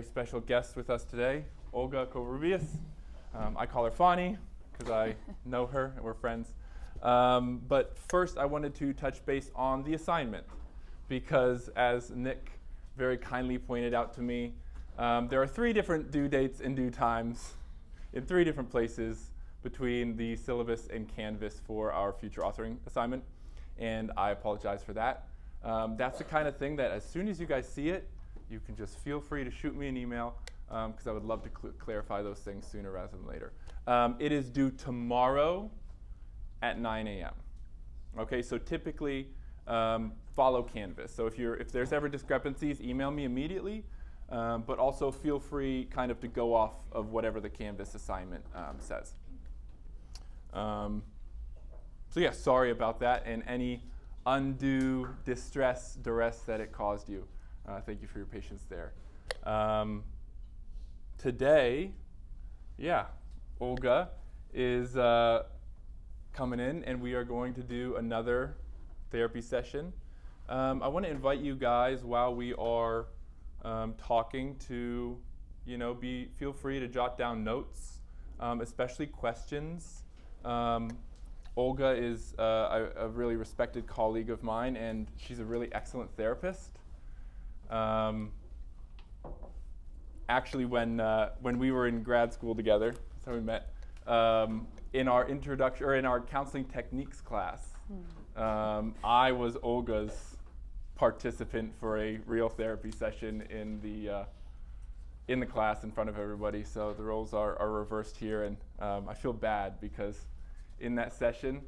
very special guest with us today, Olga Covarrubias. I call her Fani because I know her and we're friends. But first I wanted to touch base on the assignment because as Nick very kindly pointed out to me, there are 3 different due dates and due times in 3 different places between the syllabus and Canvas for our future authoring assignment, and I apologize for that. That's the kind of thing that as soon as you guys see it, you can just feel free to shoot me an email because I would love to clarify those things sooner rather than later. It is due tomorrow at 9 a.m. Okay, so typically follow Canvas. So if there's ever discrepancies, email me immediately, but also feel free kind of to go off of whatever the Canvas assignment says. So yeah, sorry about that and any undue distress, duress that it caused you. Thank you for your patience there. Today, Olga is coming in and we are going to do another therapy session. I want to invite you guys while we are talking to, feel free to jot down notes, especially questions. Olga is a really respected colleague of mine, and she's a really excellent therapist. Actually, when we were in grad school together, that's how we met. In our introduction or in our counseling techniques class, I was Olga's participant for a real therapy session in the class in front of everybody. So the roles are reversed here, and I feel bad because in that session,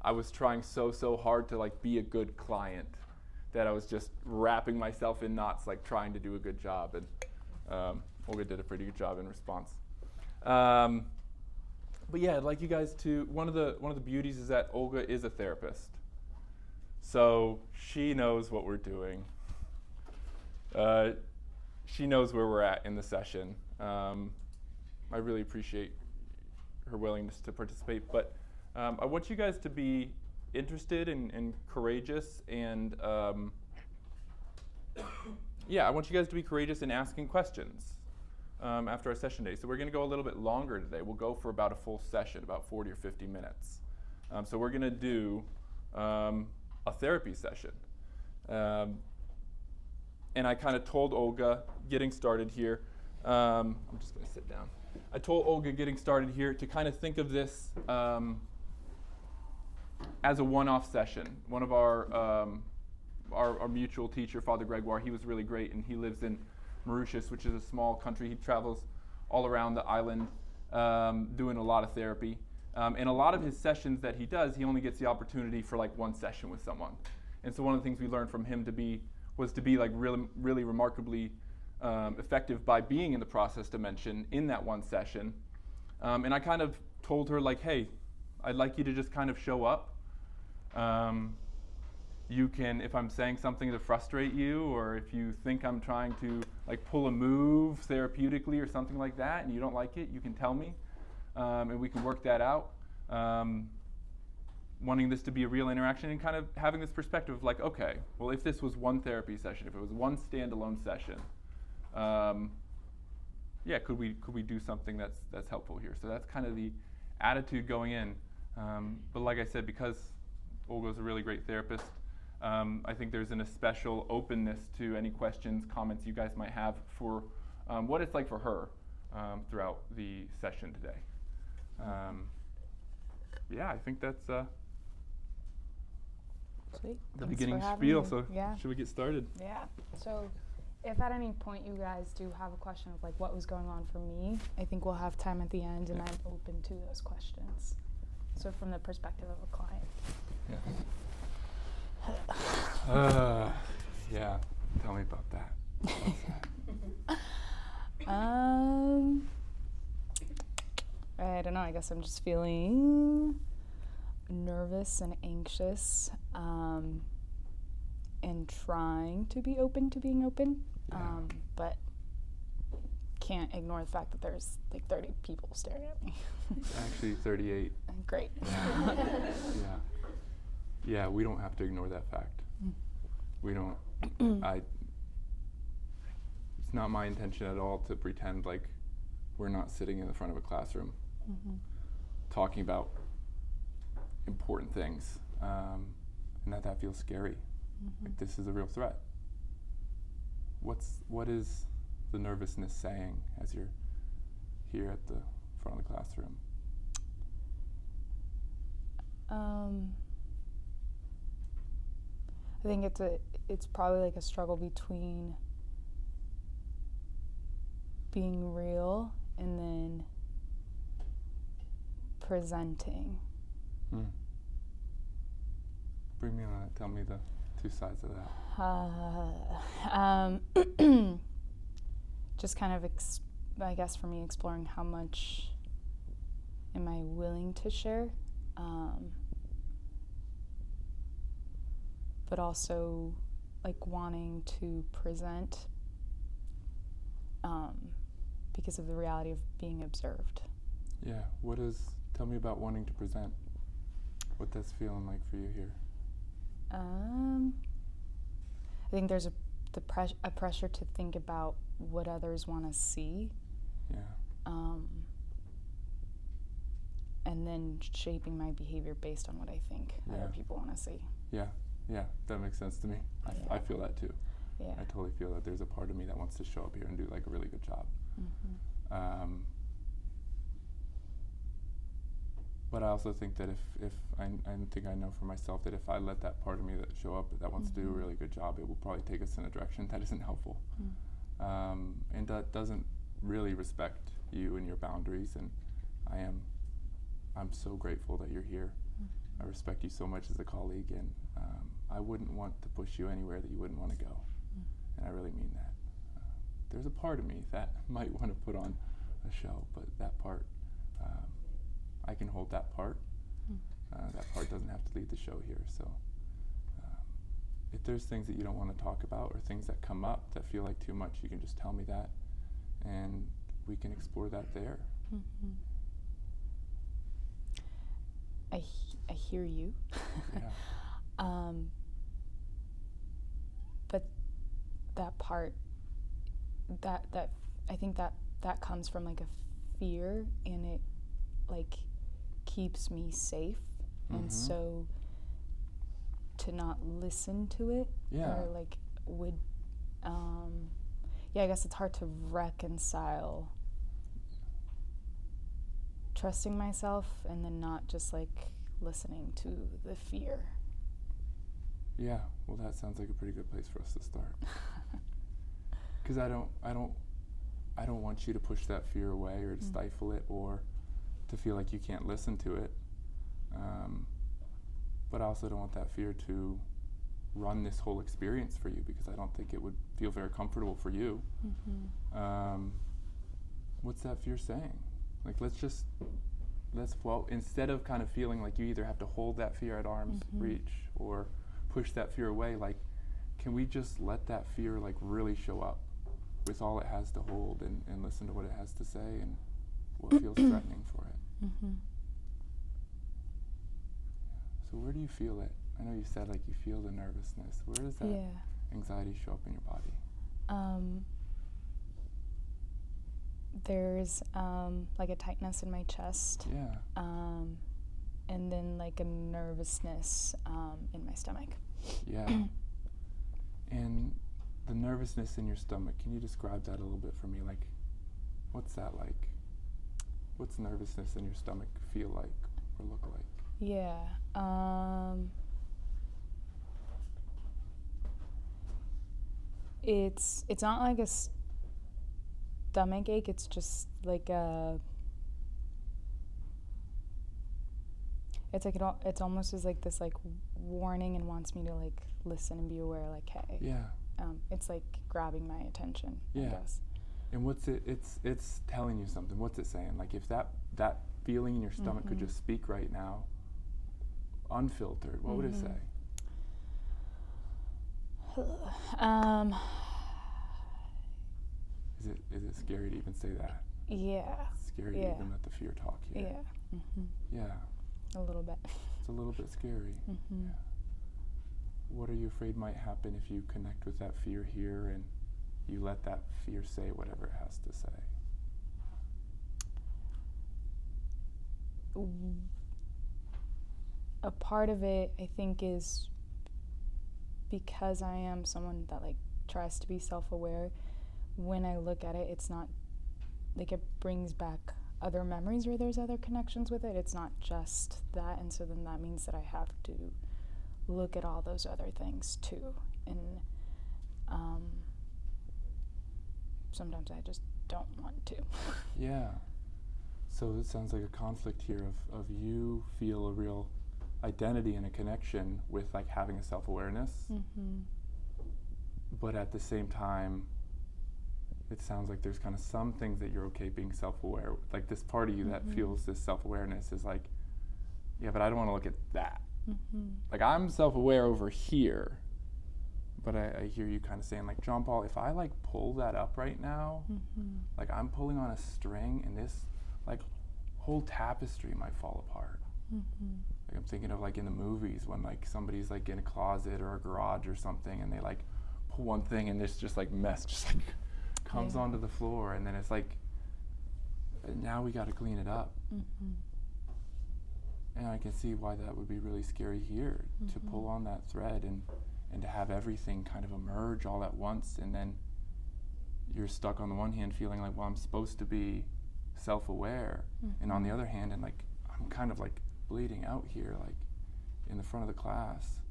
I was trying so hard to be a good client that I was just wrapping myself in knots, trying to do a good job, and Olga did a pretty good job in response. But yeah, I'd like you guys to, one of the beauties is that Olga is a therapist. So she knows what we're doing. She knows where we're at in the session. I really appreciate her willingness to participate, but I want you guys to be interested and courageous, and I want you guys to be courageous in asking questions after our session day. So we're going to go a little bit longer today. We'll go for about a full session, about 40 or 50 minutes. So we're going to do a therapy session. And I kind of told Olga, getting started here, I'm just going to sit down. I told Olga getting started here to kind of think of this as a one-off session. One of our mutual teacher, Father Gregoire, he was really great, and he lives in Mauritius, which is a small country. He travels all around the island doing a lot of therapy. And a lot of his sessions that he does, he only gets the opportunity for one session with someone. And so one of the things we learned from him was to be really remarkably effective by being in the process dimension in that one session. And I kind of told her hey, I'd like you to just kind of show up. You can, if I'm saying something to frustrate you, or if you think I'm trying to pull a move therapeutically or something like that and you don't like it, you can tell me, and we can work that out. Wanting this to be a real interaction and kind of having this perspective of okay, well, if this was one therapy session, if it was one standalone session, could we do something that's helpful here? So that's kind of the attitude going in. But like I said, because Olga's a really great therapist, I think there's a special openness to any questions, comments you guys might have for what it's like for her throughout the session today. I think that's Sweet. the Thanks beginning for spiel. having So me. Yeah. should we get started? Yeah. So if at any point you guys do have a question of what was going on for me, I think we'll have time at the end, and I'm open to those questions. So from the perspective of a client. Yeah. Tell me about that. I don't know. I guess I'm just feeling nervous and anxious, and trying to be open to being open, but can't ignore the fact that there's 30 people staring at me. Actually, 38. Great. Yeah, we don't have to ignore that fact. We don't. It's it's not my intention at all to pretend like we're not sitting in the front of a classroom talking about important things, and that feels scary. Like this is a real threat. What is the nervousness saying as you're here at the front of the classroom? I think it's probably like a struggle between being real and then presenting. Bring me on that. Tell me the two sides of that. Just kind of, I guess for me, exploring how much am I willing to share, but also like wanting to present because of the reality of being observed. Yeah. Tell me about wanting to present. What that's feeling like for you here. I think there's a pressure to think about what others want to see. Yeah. And then shaping my behavior based on what I think other people want to see. Yeah, that makes sense to me. I feel that too. Yeah. I totally feel that there's a part of me that wants to show up here and do like a really good job. But I also think that if I think I know for myself that if I let that part of me that show up that wants to do a really good job, it will probably take us in a direction that isn't helpful, and that doesn't really respect you and your boundaries. And I'm so grateful that you're here. I respect you so much as a colleague, and I wouldn't want to push you anywhere that you wouldn't want to go, and I really mean that. There's a part of me that might want to put on a show, but that part, I can hold that part. That part doesn't have to lead the show here. So if there's things that you don't want to talk about or things that come up that feel like too much, you can just tell me that, and we can explore that there. I hear you. But that part, that I think that comes from like a fear, and it like keeps me safe, and so to not listen to it or like would I guess it's hard to reconcile trusting myself and then not just like listening to the fear. Yeah, well, that sounds like a pretty good place for us to start. Because I don't want you to push that fear away or to stifle it or to feel like you can't listen to it. But I also don't want that fear to run this whole experience for you, because I don't think it would feel very comfortable for you. What's that fear saying? Like, well, instead of kind of feeling like you either have to hold that fear at arm's reach or push that fear away, like, can we just let that fear like really show up with all it has to hold and listen to what it has to say and what feels threatening for it? So where do you feel it? I know you said like you feel the nervousness. Where does that anxiety show up in your body? There's like a tightness in my chest. And then like a nervousness in my stomach. And the nervousness in your stomach, can you describe that a little bit for me? Like, what's that like? What's nervousness in your stomach feel like or look like? It's not like a stomach ache, it's just like it's almost as like this like warning and wants me to like listen and be aware, like, hey. It's like grabbing my attention, I guess. And what's it, it's telling you something. What's it saying? Like, if that feeling in your stomach could just speak right now, unfiltered, what would it say? Is it scary to even say that? It's scary to even let the fear talk here. A little bit. It's a little bit scary. What are you afraid might happen if you connect with that fear here and you let that fear say whatever it has to say? A part of it, I think, is because I am someone that like tries to be self-aware. When I look at it, it's not like it brings back other memories or there's other connections with it. It's not just that, and so then that means that I have to look at all those other things too. And sometimes I just don't want to. Yeah. So it sounds like a conflict here of you feel a real identity and a connection with like having a self-awareness, but at the same time, it sounds like there's kind of some things that you're okay being self-aware. Like this part of you that feels this self-awareness is like, yeah, but I don't want to look at that. Like I'm self-aware over here, but I hear you kind of saying like, John Paul, if I like pull that up right now, like I'm pulling on a string and this like whole tapestry might fall apart. Like I'm thinking of like in the movies when like somebody's like in a closet or a garage or something and they like pull one thing and this just like mess just like comes onto the floor, and then it's like, now we got to clean it up. And I can see why that would be really scary here, to pull on that thread and to have everything kind of emerge all at once, and then you're stuck on the one hand feeling like, well, I'm supposed to be self-aware, and on the other hand, and like I'm kind of like bleeding out here, like in the front of the class.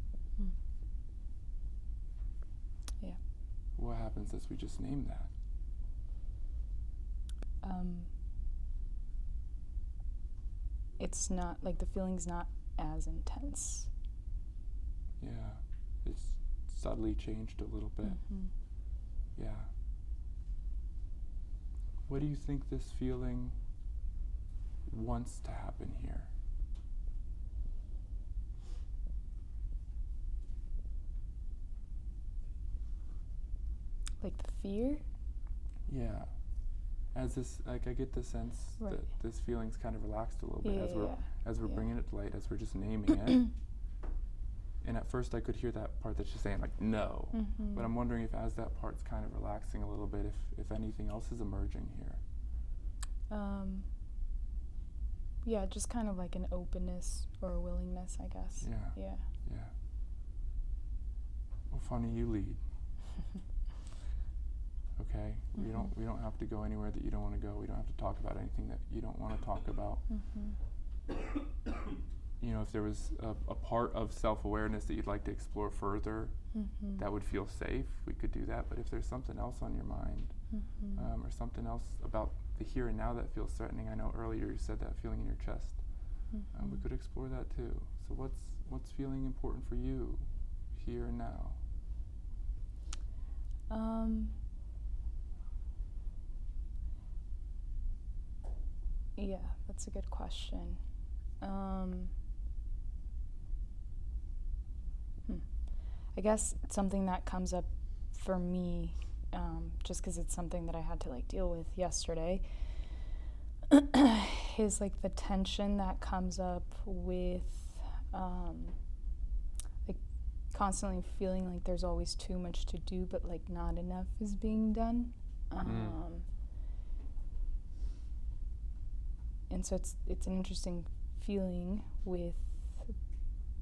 Yeah. What happens as we just name that? It's not like the feeling's not as intense. Yeah, it's subtly changed a little bit. Yeah. What do you think this feeling wants to happen here? Like the fear? Yeah. As this, like, I get the sense that this feeling's kind of relaxed a little bit as we're bringing it to light, as we're just naming it. And at first I could hear that part that's just saying like no, but I'm wondering if as that part's kind of relaxing a little bit, if anything else is emerging here. Yeah, just kind of like an openness or a willingness, I guess. Yeah. Well, funny, you lead. Okay, we don't have to go anywhere that you don't want to go. We don't have to talk about anything that you don't want to talk about. You know, if there was a part of self-awareness that you'd like to explore further, that would feel safe, we could do that. But if there's something else on your mind, or something else about the here and now that feels threatening, I know earlier you said that feeling in your chest, we could explore that too. So what's feeling important for you here and now? Yeah, that's a good question. I guess something that comes up for me, just because it's something that I had to like deal with yesterday, is like the tension that comes up with like constantly feeling like there's always too much to do, but like not enough is being done. And so it's an interesting feeling with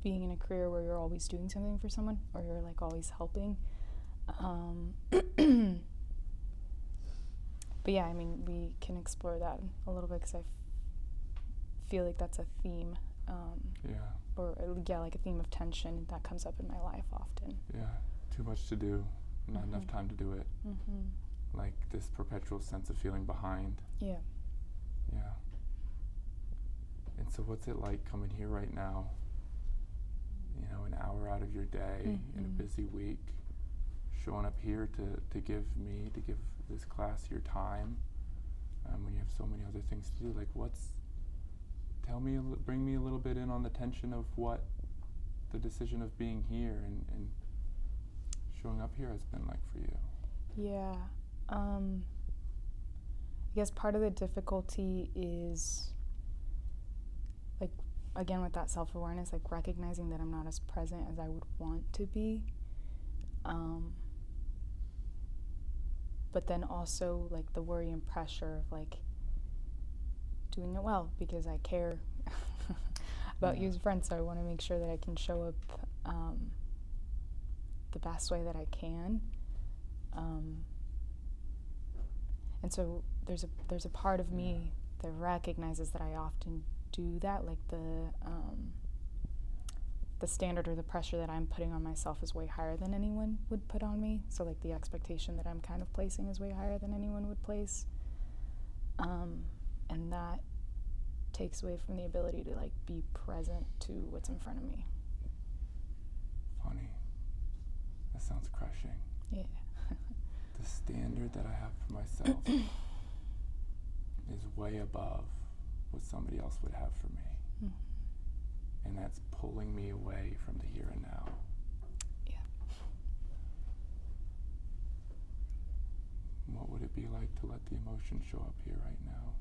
being in a career where you're always doing something for someone, or you're like always helping. But yeah, I mean, we can explore that a little bit because I feel like that's a theme. Or like a theme of tension that comes up in my life often. Yeah, too much to do, not enough time to do it. Like this perpetual sense of feeling behind. Yeah. And so what's it like coming here right now, you know, an hour out of your day in a busy week, showing up here to give this class your time, when you have so many other things to do? Like bring me a little bit in on the tension of what the decision of being here and showing up here has been like for you. Yeah. I guess part of the difficulty is, like, again, with that self-awareness, like recognizing that I'm not as present as I would want to be. but then also like the worry and pressure of like doing it well because I care about you as a friend, so I want to make sure that I can show up the best way that I can. And so there's a part of me that recognizes that I often do that, like the standard or the pressure that I'm putting on myself is way higher than anyone would put on me. So like the expectation that I'm kind of placing is way higher than anyone would place. And that takes away from the ability to like be present to what's in front of me. Funny. That sounds crushing. Yeah. The standard that I have for myself is way above what somebody else would have for me. Mm-hmm. And that's pulling me away from the here and now. Yeah. What would it be like to let the emotion show up here right now?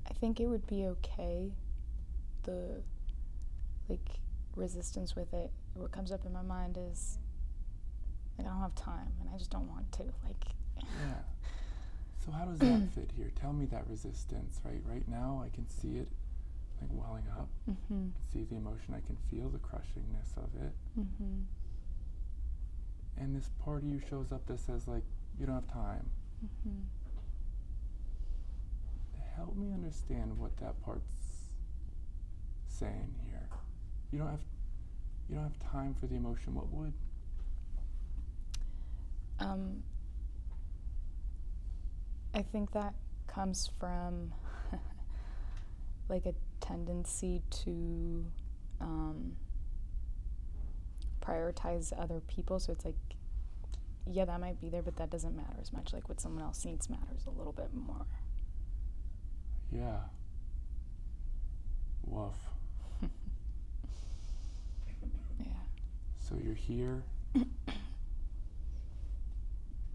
I think it would be okay. The like resistance with it, what comes up in my mind is like I don't have time and I just don't want to. Like Yeah. So how does that fit here? Tell me that resistance, right? Right now I can see it like welling up. Mm-hmm. I can see the emotion, I can feel the crushingness of it. Mm-hmm. And this part of you shows up that says like, you don't have time. Mm-hmm. Help me understand what that part's saying here. You don't have time for the emotion. What would? I think that comes from like a tendency to prioritize other people. So it's like, yeah, that might be there, but that doesn't matter as much. Like what someone else needs matters a little bit more. Yeah. Woof. Yeah. So you're here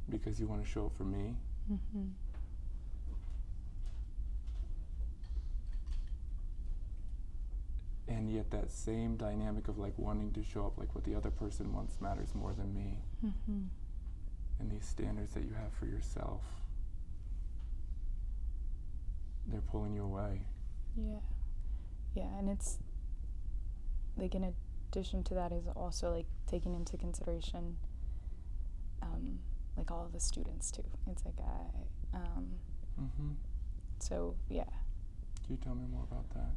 because you want to show up for me. Mm-hmm. And yet that same dynamic of like wanting to show up like what the other person wants matters more than me. Mm-hmm. And these standards that you have for yourself, they're pulling you away. Yeah. Yeah, and it's like in addition to that is also like taking into consideration like all of the students too. It's like Mm-hmm. so yeah. Can you tell me more about that?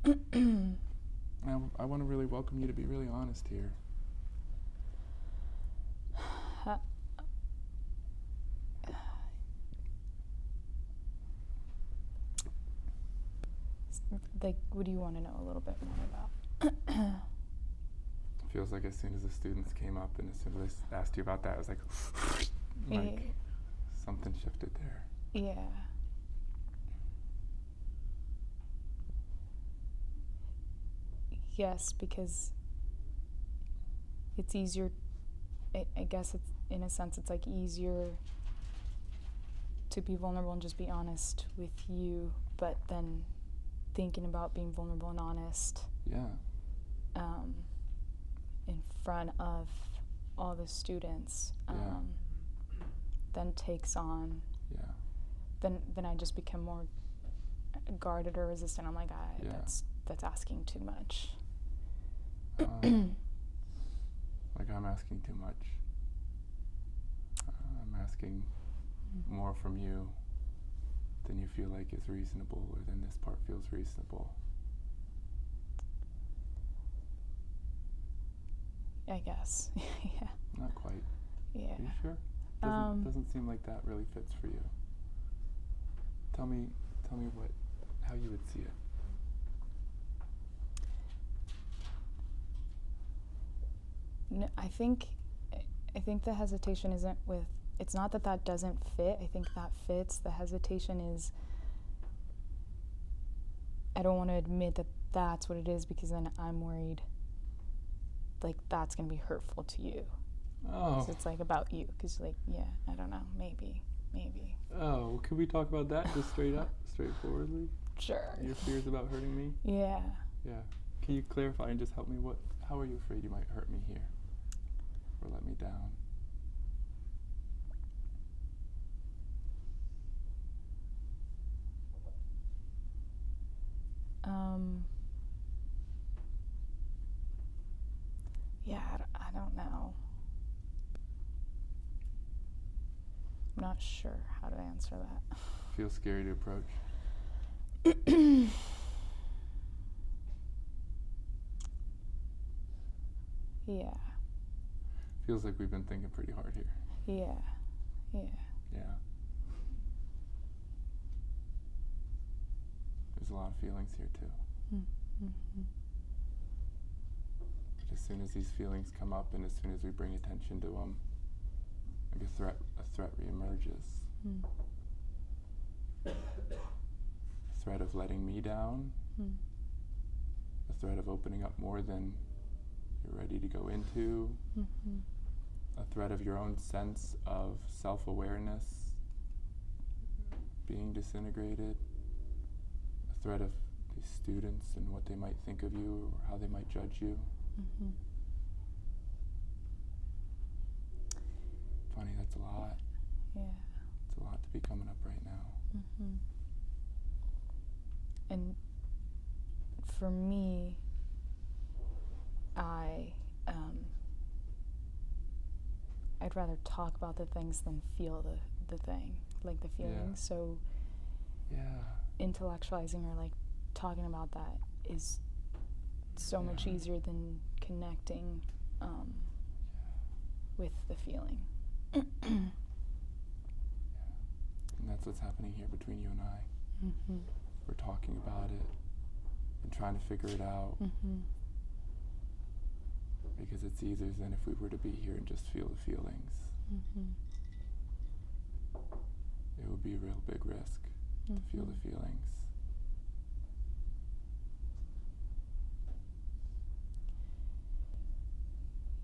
I want to really welcome you to be really honest here. Like, what do you want to know a little bit more about? Feels like as soon as the students came up and as soon as I asked you about that, it was like something shifted there. Yeah. Yes, because it's easier, I guess it's, in a sense, it's like easier to be vulnerable and just be honest with you, but then thinking about being vulnerable and honest in front of all the students then takes on, then I just become more guarded or resistant. I'm like, that's asking too much. Like I'm asking too much. I'm asking more from you than you feel like is reasonable, or than this part feels reasonable. I guess. Yeah. Not quite. Yeah. Are you sure? Doesn't seem like that really fits for you. Tell me how you would see it. No, I think the hesitation isn't with, it's not that doesn't fit. I think that fits. The hesitation is, I don't want to admit that that's what it is, because then I'm worried like that's going to be hurtful to you. Oh. So it's like about you, because like, yeah, I don't know, maybe. maybe. Oh, can we talk about that just straight up, straightforwardly? Sure. Your fears about hurting me? Yeah. Yeah. Can you clarify and just help me? How are you afraid you might hurt me here or let me down? Yeah, I don't know. I'm not sure how to answer that. Feels scary to approach. Yeah. Feels like we've been thinking pretty hard here. Yeah. Yeah. Yeah. There's a lot of feelings here too. Mm-hmm. But as soon as these feelings come up and as soon as we bring attention to them, like a threat reemerges. Mm. A threat of letting me down, a threat of opening up more than you're ready to go into, a threat of your own sense of self-awareness being disintegrated, a threat of these students and what they might think of you or how they might judge you. Funny, that's a lot. Yeah. It's a lot to be coming up right now. And for me, I'd rather talk about the things than feel the thing, like the feelings. So intellectualizing or like talking about that is so much easier than connecting with the feeling. And that's what's happening here between you and I. We're talking about it and trying to figure it out. Because it's easier than if we were to be here and just feel the feelings. It would be a real big risk to feel the feelings.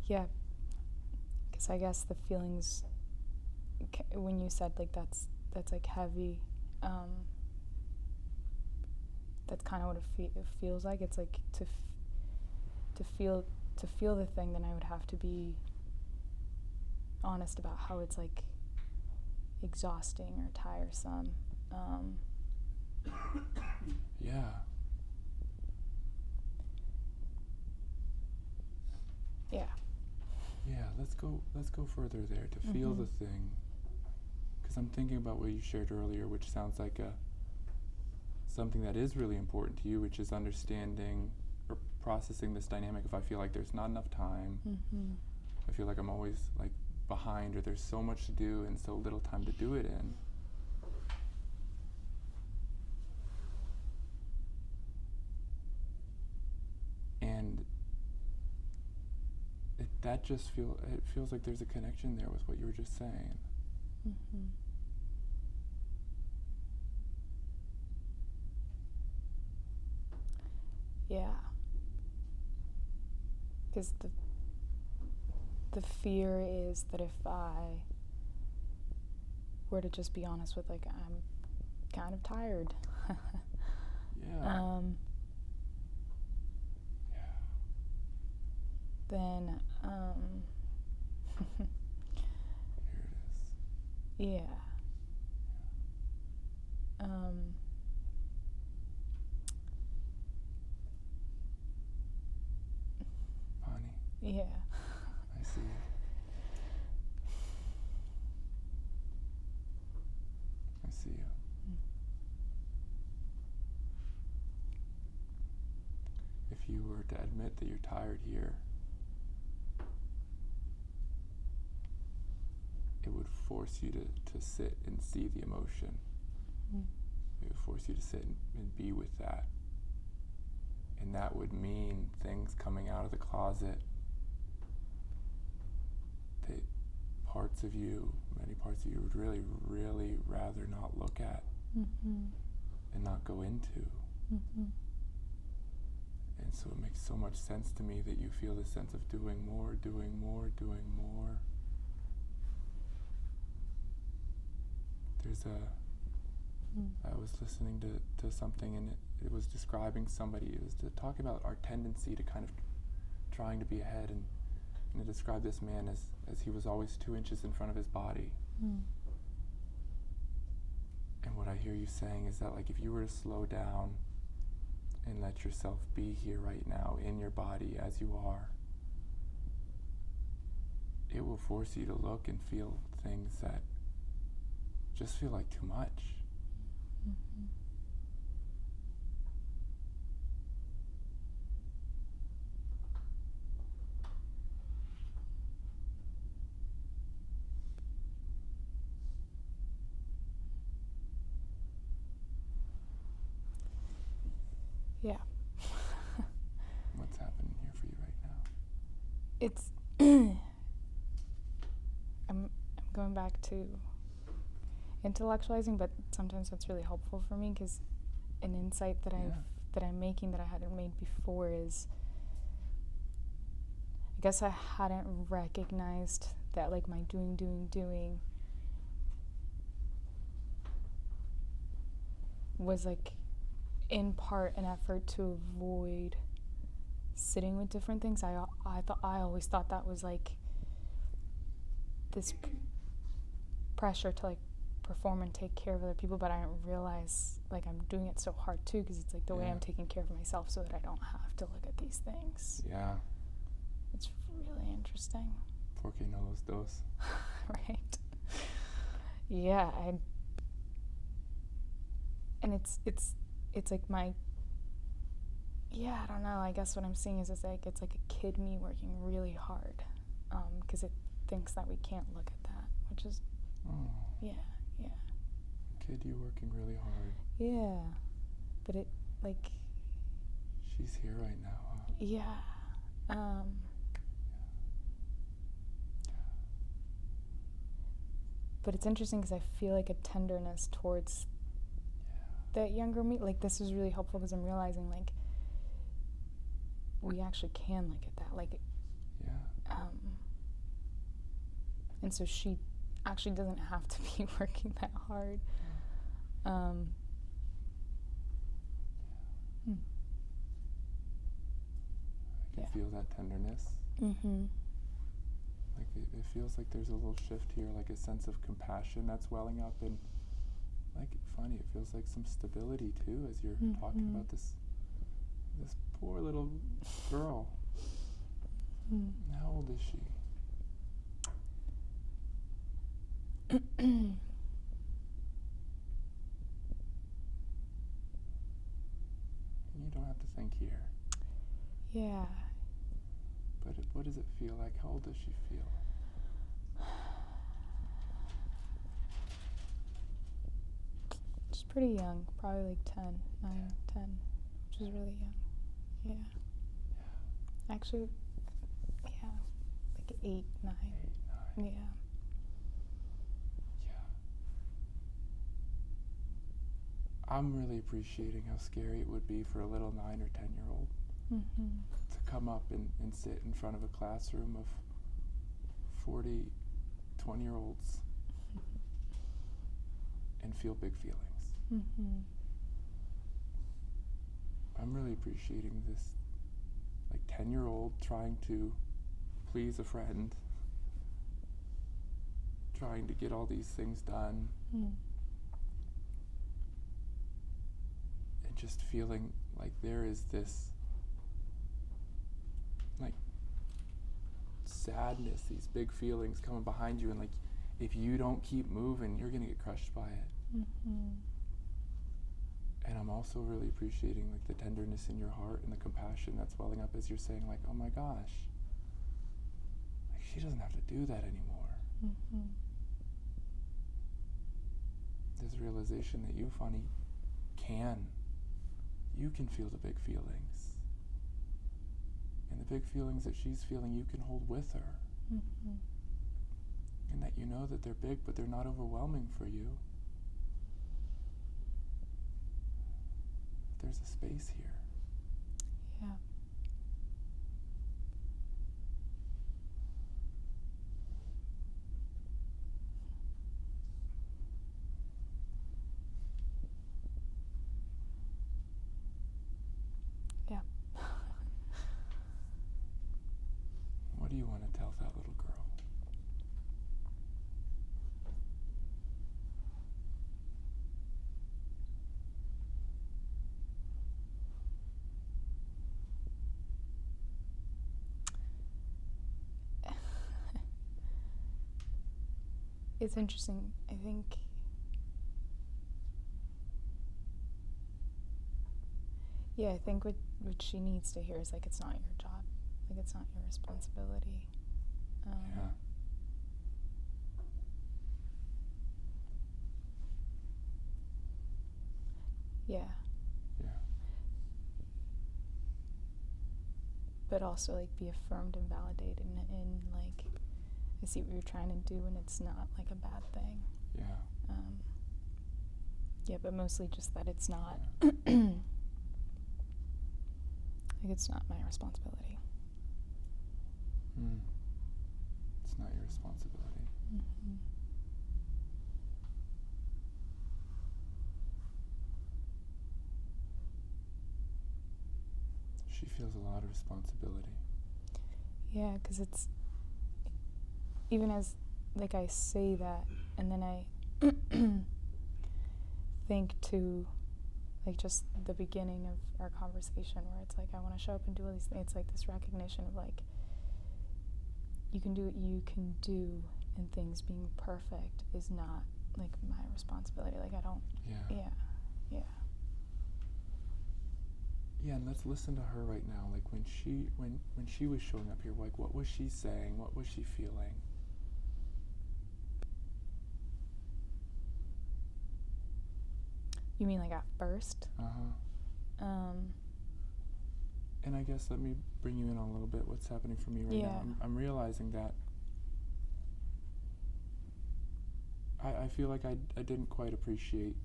Yeah, because I guess the feelings, when you said like that's like heavy, that's kind of what it feels like. It's like to feel the thing, then I would have to be honest about how it's like exhausting or tiresome. Yeah. Yeah, let's go further there to feel the thing. Because I'm thinking about what you shared earlier, which sounds like something that is really important to you, which is understanding or processing this dynamic. If I feel like there's not enough time, I feel like I'm always like behind, or there's so much to do and so little time to do it in. And it feels like there's a connection there with what you were just saying. Yeah. Because the fear is that if I were to just be honest with, like, I'm kind of tired. Yeah. Then, Here it is. yeah. Bonnie, Yeah. I see you. I see you. If you were to admit that you're tired here, it would force you to sit and see the emotion. It would force you to sit and be with that. And that would mean things coming out of the closet that parts of you, many parts of you, would really, really rather not look at and not go into. And so it makes so much sense to me that you feel this sense of doing more, doing more, doing more. There's I was listening to something, and it was describing somebody. It was to talk about our tendency to kind of trying to be ahead, and it described this man as he was always 2 inches in front of his body. And what I hear you saying is that, like, if you were to slow down and let yourself be here right now in your body as you are, it will force you to look and feel things that just feel like too much. Yeah. What's happening here for you right now? It's I'm going back to intellectualizing, but sometimes that's really helpful for me, because an insight that I'm making that I hadn't made before is, I guess I hadn't recognized that, like, my doing was, like, in part an effort to avoid sitting with different things. I always thought that was, like, this pressure to, like, perform and take care of other people, but I didn't realize, like, I'm doing it so hard too, because it's like the way I'm taking care of myself so that I don't have to look at these things. Yeah. It's really interesting. Porque no los dos. Right. Yeah, and it's like my, I don't know, I guess what I'm seeing is it's like a kid me working really hard, because it thinks that we can't look at that, which is, yeah. Kid, you working really hard. Yeah, but it, like... She's here right now, huh? Yeah. But it's interesting because I feel like a tenderness towards that younger me. Like, this is really helpful because I'm realizing, like, we actually can look at that. Like, and so she actually doesn't have to be working that hard. I can feel that tenderness. Like, it feels like there's a little shift here, like a sense of compassion that's welling up, and, like, funny, it feels like some stability too as you're talking about this poor little girl. How old is she? You don't have to think here. Yeah. But what does it feel like? How old does she feel? She's pretty young, probably like 10, 9, 10, which is really young. Yeah. Actually, like 8, 9. 8, 9. Yeah. I'm really appreciating how scary it would be for a little 9 or 10-year-old to come up and sit in front of a classroom of 40 20-year-olds and feel big feelings. I'm really appreciating this, like, 10-year-old trying to please a friend, trying to get all these things done, and just feeling like there is this, like, sadness, these big feelings coming behind you, and, like, if you don't keep moving, you're gonna get crushed by it. And I'm also really appreciating, like, the tenderness in your heart and the compassion that's welling up as you're saying, like, oh my gosh, like, she doesn't have to do that anymore. This realization that you, Fanny, you can feel the big feelings. And the big feelings that she's feeling, you can hold with her. And that you know that they're big, but they're not overwhelming for you. There's a space here. Yeah. it's interesting. I think I think what she needs to hear is like, it's not your job, like it's not your responsibility. Yeah. But also like be affirmed and validated, and like, I see what you're trying to do, and it's not like a bad thing. But mostly just that it's not like, it's not my responsibility. It's not your responsibility. Mm-hmm. She feels a lot of responsibility. Yeah, because it's, even as like I say that, and then I think to like just the beginning of our conversation, where it's like, I want to show up and do all these things. It's like this recognition of like, you can do what you can do, and things being perfect is not like my responsibility. Like I don't. Yeah. Yeah, and let's listen to her right now. Like when she was showing up here, like what was she saying? What was she feeling? You mean like at first? And I guess let me bring you in on a little bit what's happening for me right now. I'm realizing that I feel like I didn't quite appreciate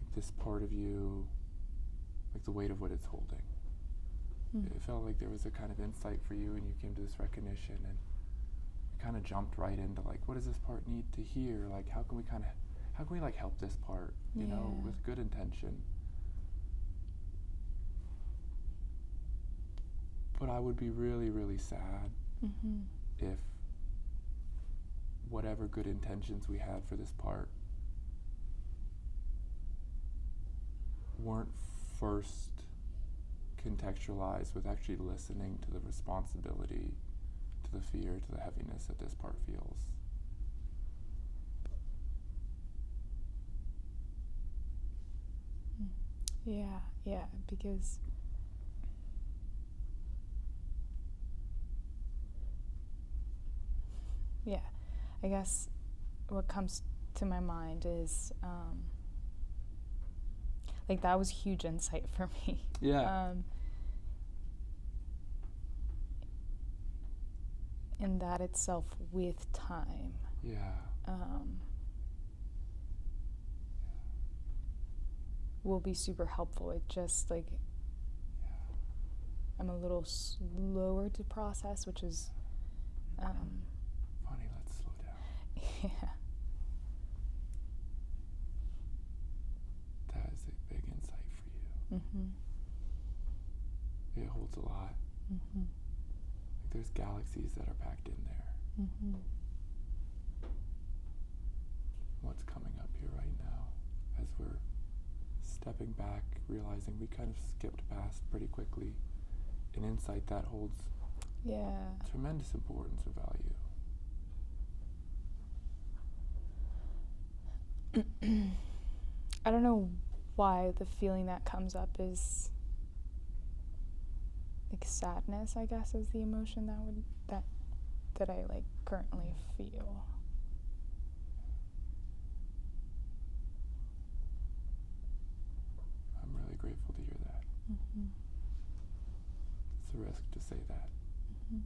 like this part of you, like the weight of what it's holding. It felt like there was a kind of insight for you, and you came to this recognition, and you kind of jumped right into like, what does this part need to hear? Like, how can we like help this part, you know, with good intention? But I would be really, really sad if whatever good intentions we had for this part weren't first contextualized with actually listening to the responsibility, to the fear, to the heaviness that this part feels. Yeah, because I guess what comes to my mind is like, that was huge insight for me. And that itself with time. Will be super helpful. It just like, I'm a little slower to process, which is funny, let's slow down. Yeah. That is a big insight for you. It holds a lot. Like there's galaxies that are packed in there. What's coming up here right now, as we're stepping back, realizing we kind of skipped past pretty quickly an insight that holds tremendous importance and value. I don't know why the feeling that comes up is like sadness, I guess, is the emotion that I like currently feel. I'm really grateful to hear that. It's a risk to say that. You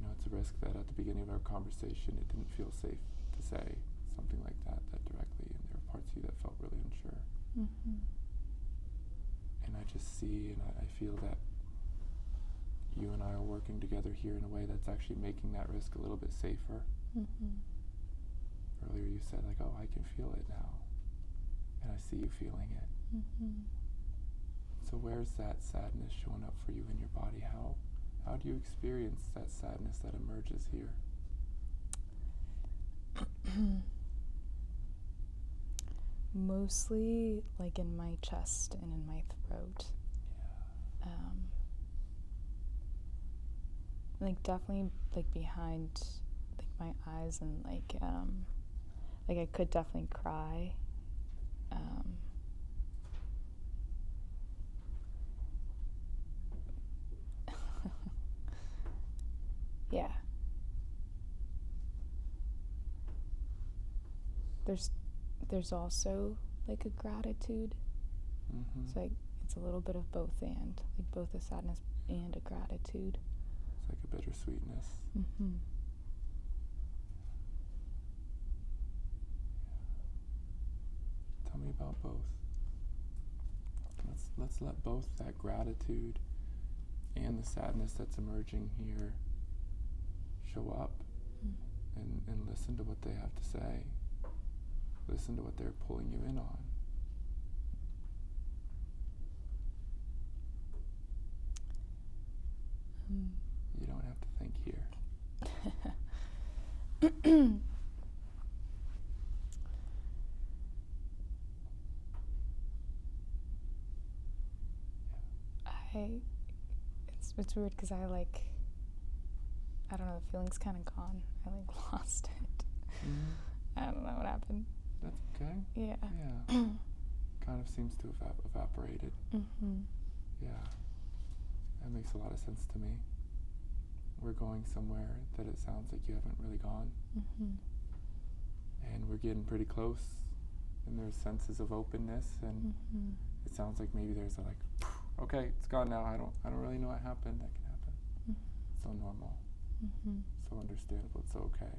know, it's a risk that at the beginning of our conversation it didn't feel safe to say something like that directly, and there were parts of you that felt really unsure. And I just see and I feel that you and I are working together here in a way that's actually making that risk a little bit safer. Earlier you said like, oh, I can feel it now, and I see you feeling it. So where's that sadness showing up for you in your body? How do you experience that sadness that emerges here? Mostly like in my chest and in my throat. Like definitely like behind like my eyes and like I could definitely cry. Yeah. There's also like a gratitude. Mm-hmm. It's like it's a little bit of both and, like both a sadness and a gratitude. It's like a bittersweetness. Mm-hmm. Tell me about both. Let's let both that gratitude and the sadness that's emerging here show up, and listen to what they have to say. Listen to what they're pulling you in on. You don't have to think here. It's weird because I don't know, the feeling's kind of gone. I lost it. Mm-hmm. I don't know what happened. That's okay. Yeah. Yeah. Kind of seems to have evaporated. Mm-hmm. Yeah. That makes a lot of sense to me. We're going somewhere that it sounds like you haven't really gone. Mm-hmm. And we're getting pretty close. And there's senses of openness, and it sounds like maybe there's a okay, it's gone now. I don't really know what happened. That can happen. It's so normal. So understandable. It's so okay.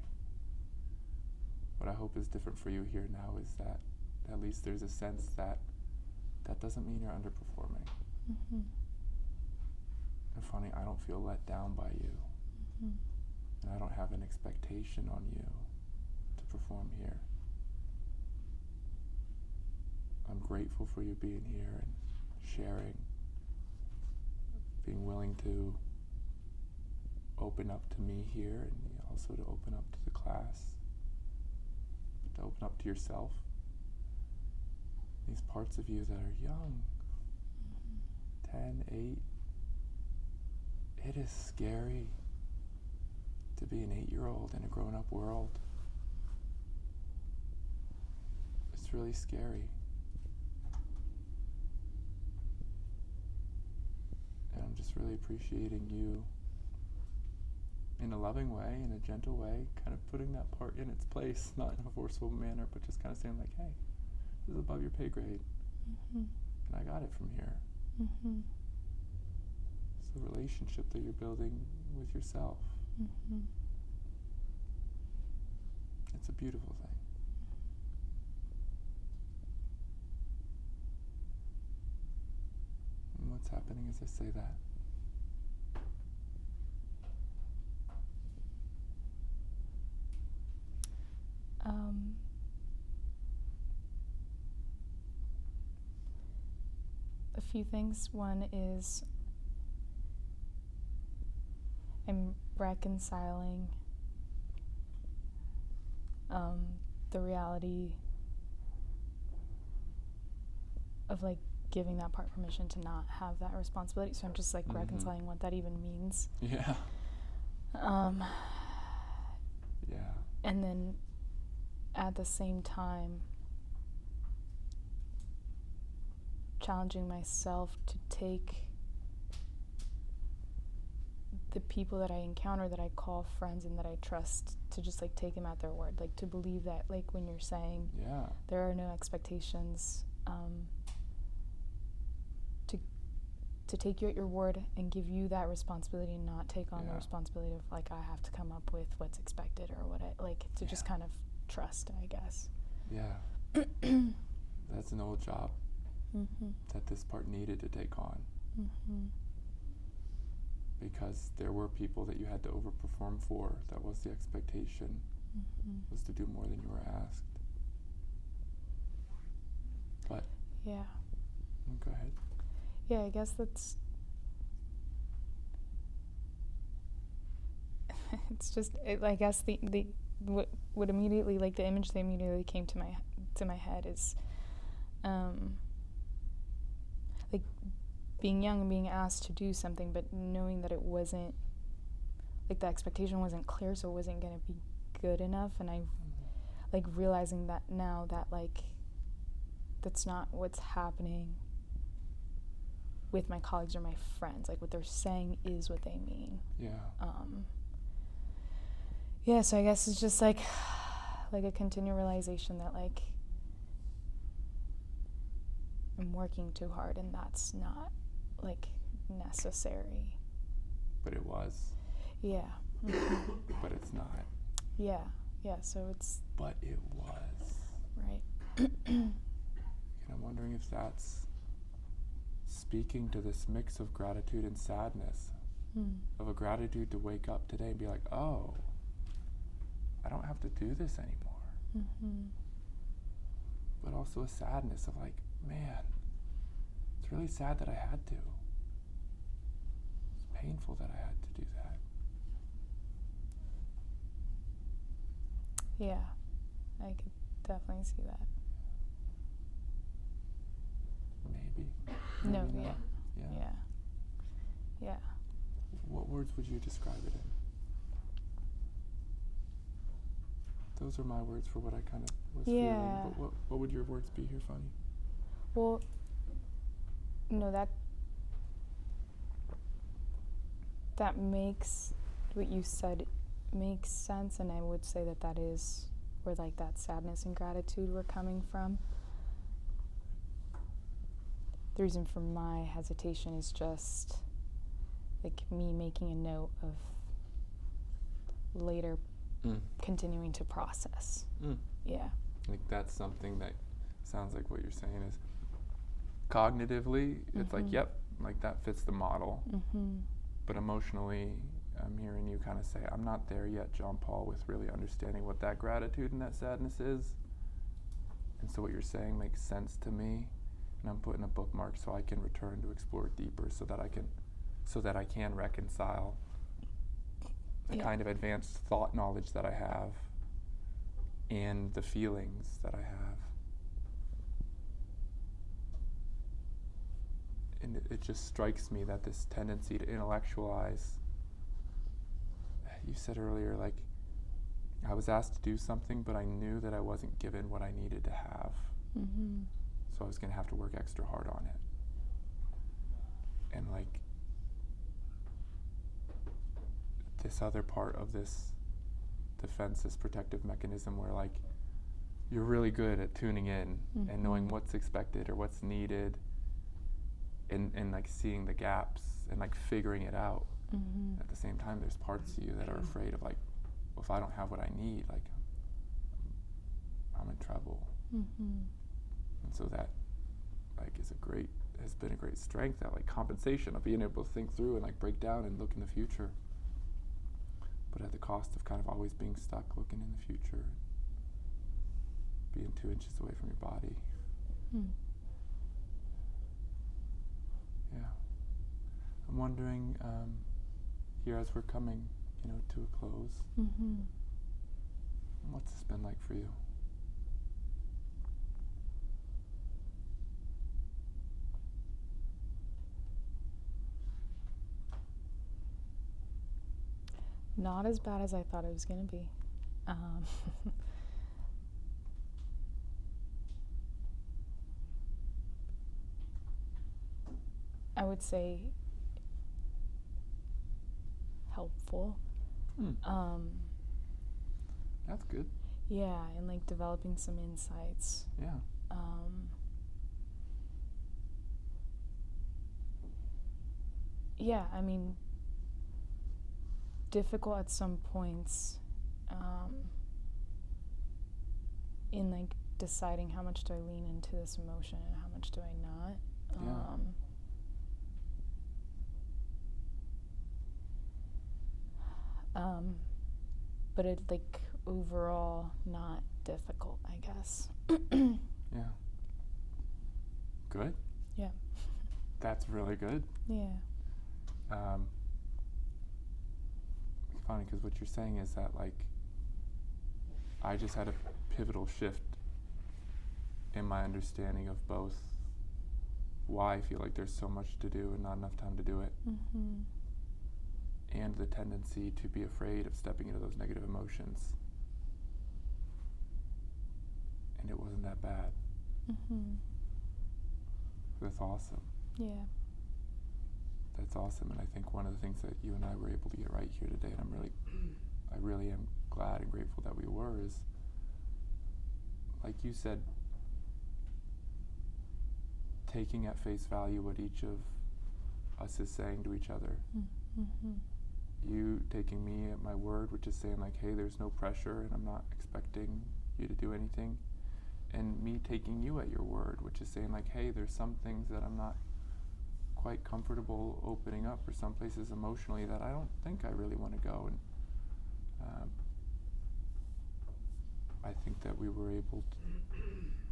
What I hope is different for you here now is that at least there's a sense that doesn't mean you're underperforming. And funny, I don't feel let down by you. And I don't have an expectation on you to perform here. I'm grateful for you being here and sharing, being willing to open up to me here, and also to open up to the class, to open up to yourself. These parts of you that are young, 10, 8, it is scary to be an 8-year-old in a grown-up world. It's really scary. And I'm just really appreciating you in a loving way, in a gentle way, kind of putting that part in its place, not in a forceful manner, but just kind of saying like, hey, this is above your pay grade. And I got it from here. It's the relationship that you're building with yourself. It's a beautiful thing. And what's happening as I say that? A few things. One is I'm reconciling the reality of giving that part permission to not have that responsibility. So I'm just reconciling what that even means. Yeah. Yeah. And then at the same time challenging myself to take the people that I encounter, that I call friends and that I trust, to just take them at their word, to believe that when you're saying there are no expectations, to take you at your word and give you that responsibility and not take on the responsibility of I have to come up with what's expected or what I just kind of trust, I guess. Yeah. That's an old job that this part needed to take on. Because there were people that you had to overperform for. That was the expectation, was to do more than you were asked. But yeah. Go ahead. Yeah, I guess that's it's just I guess the what immediately the image that immediately came to my head is being young and being asked to do something, but knowing that it wasn't the expectation wasn't clear, so it wasn't going to be good enough, and I like realizing that now that like that's not what's happening with my colleagues or my friends. Like what they're saying is what they mean. Yeah. Yeah, so I guess it's just like a continual realization that like I'm working too hard and that's not like necessary. But it was. Yeah. But it's not. Yeah, so it's... But it was. Right. And I'm wondering if that's speaking to this mix of gratitude and sadness. Of a gratitude to wake up today and be like, oh, I don't have to do this anymore. But also a sadness of like, man, it's really sad that I had to. It's painful that I had to do that. Yeah, I could definitely see that. Maybe. No, Maybe yeah. not. Yeah. What words would you describe it in? Those are my words for what I kind of was feeling. But what would your words be here, Fanny? Well, no, that makes what you said makes sense, and I would say that is where like that sadness and gratitude were coming from. The reason for my hesitation is just like me making a note of later continuing to process. Yeah. Like that's something that sounds like what you're saying is cognitively, it's like, yep, like that fits the model. But emotionally, I'm hearing you kind of say, I'm not there yet, John Paul, with really understanding what that gratitude and that sadness is. And so what you're saying makes sense to me. And I'm putting a bookmark so I can return to explore it deeper so that I can reconcile the kind of advanced thought knowledge that I have and the feelings that I have. And it just strikes me that this tendency to intellectualize, you said earlier, like, I was asked to do something, but I knew that I wasn't given what I needed to have. So I was going to have to work extra hard on it. And like, this other part of this defense, this protective mechanism where like, you're really good at tuning in and knowing what's expected or what's needed and like seeing the gaps and like figuring it out. At the same time, there's parts of you that are afraid of like, well, if I don't have what I need, like, I'm in trouble. And so that like has been a great strength, that like compensation of being able to think through and like break down and look in the future, but at the cost of kind of always being stuck looking in the future, being 2 inches away from your body. Yeah. I'm wondering, here as we're coming, to a close, what's this been like for you? Not as bad as I thought it was going to be. I would say helpful. That's good. Yeah, and like developing some insights. Yeah. Yeah, I mean, difficult at some points in like deciding how much do I lean into this emotion and how much do I not. But it like overall not difficult, I guess. Yeah. Good? Yeah. That's really good. Yeah. It's funny because what you're saying is that like I just had a pivotal shift in my understanding of both why I feel like there's so much to do and not enough time to do it, Mm-hmm. and the tendency to be afraid of stepping into those negative emotions and it wasn't that bad. That's awesome. Yeah. That's awesome, and I think one of the things that you and I were able to get right here today, and I really am glad and grateful that we were, is, like you said, taking at face value what each of us is saying to each other. You taking me at my word, which is saying like, hey, there's no pressure and I'm not expecting you to do anything. And me taking you at your word, which is saying like, hey, there's some things that I'm not quite comfortable opening up, or some places emotionally that I don't think I really want to go. And I think that we were able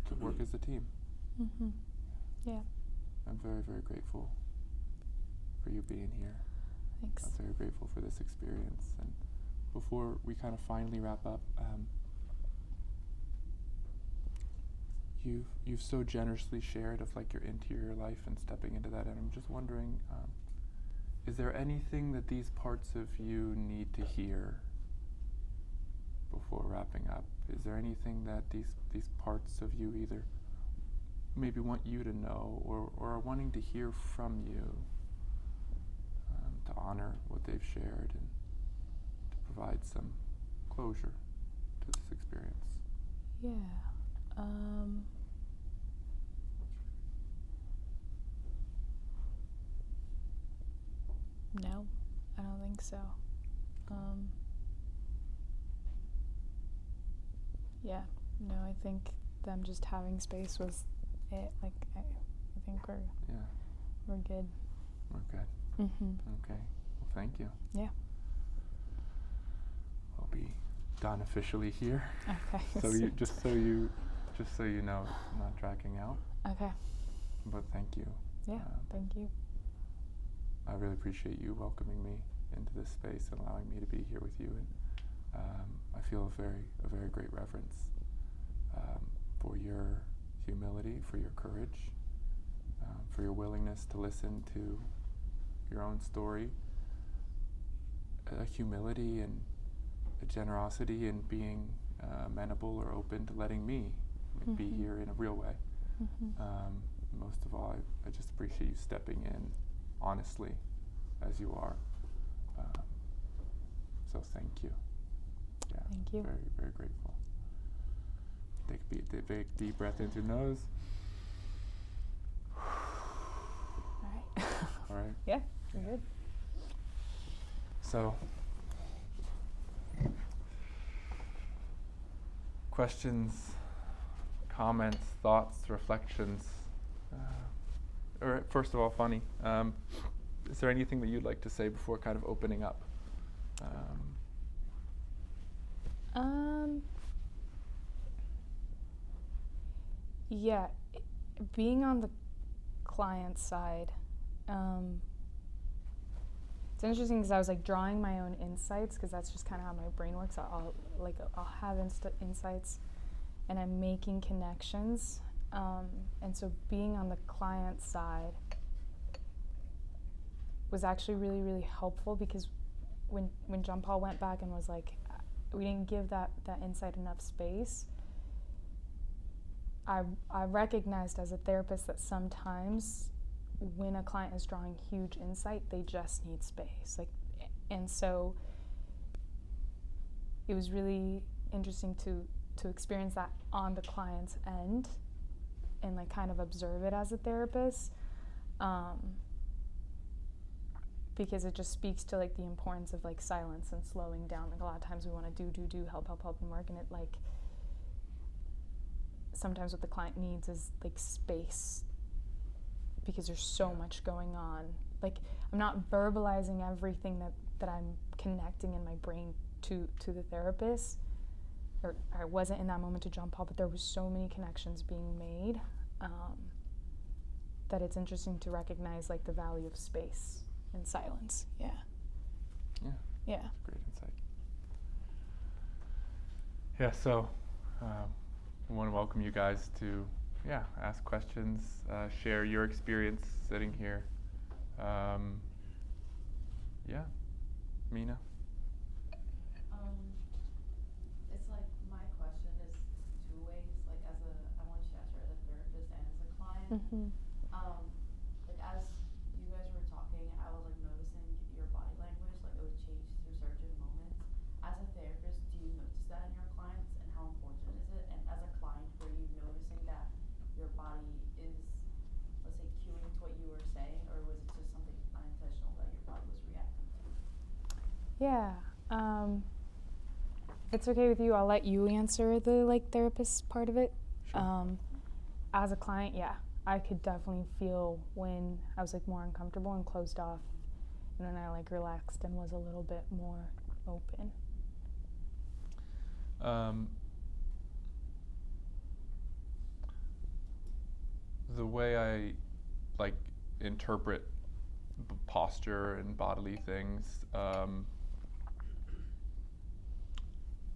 to work as a team. Yeah. I'm very, very grateful for you being here. Thanks. I'm very grateful for this experience. And before we kind of finally wrap up, you've so generously shared of like your interior life and stepping into that, and I'm just wondering, is there anything that these parts of you need to hear before wrapping up? Is there anything that these parts of you either maybe want you to know or are wanting to hear from you, to honor what they've shared and to provide some closure to this experience? Yeah. No, I don't think so. Yeah, no, I think them just having space was it. Like, I think we're good. We're good. Okay. Well, thank you. Yeah. We'll be done officially here. Okay. So you just so you know, it's not dragging out. Okay. But thank you. Yeah. Thank you. I really appreciate you welcoming me into this space and allowing me to be here with you. And I feel a very great reverence for your humility, for your courage, for your willingness to listen to your own story, a humility and a generosity in being amenable or open to letting me be here in a real way. Most of all, I just appreciate you stepping in honestly as you are. So thank you. Yeah, Thank you. Very, very grateful. Take a big deep breath into your nose. All right. All right. Yeah, you're good. So, questions, comments, thoughts, reflections. Or first of all, Fanny, is there anything that you'd like to say before kind of opening up? Yeah, being on the client side, it's interesting because I was like drawing my own insights, because that's just kind of how my brain works. I'll have insights, and I'm making connections, and so being on the client side was actually really, really helpful, because when John Paul went back and was like, we didn't give that insight enough space, I recognized as a therapist that sometimes when a client is drawing huge insight, they just need space. And so it was really interesting to experience that on the client's end and like kind of observe it as a therapist, because it just speaks to like the importance of like silence and slowing down. Like a lot of times we want to do, help and work, and it like sometimes what the client needs is like space, because there's so much going on. Like I'm not verbalizing everything that I'm connecting in my brain to the therapist, or I wasn't in that moment to John Paul, but there was so many connections being made, that it's interesting to recognize like the value of space and silence. Yeah. Great insight. Yeah, so I want to welcome you guys to ask questions, share your experience sitting here. Mina? It's like my question is two ways. Like as a Mm-hmm. Like as you guys were talking, I was like noticing your body language, like it would change through certain moments. As a therapist, do you notice that in your clients, and how important is it? And as a client, were you noticing that your body is, let's say, cueing to what you were saying, or was it just something unintentional that your body was reacting to? Yeah. If it's okay with you, I'll let you answer the like therapist part of it. Sure. As a client, yeah, I could definitely feel when I was like more uncomfortable and closed off, and when I like relaxed and was a little bit more open. The way I like interpret posture and bodily things,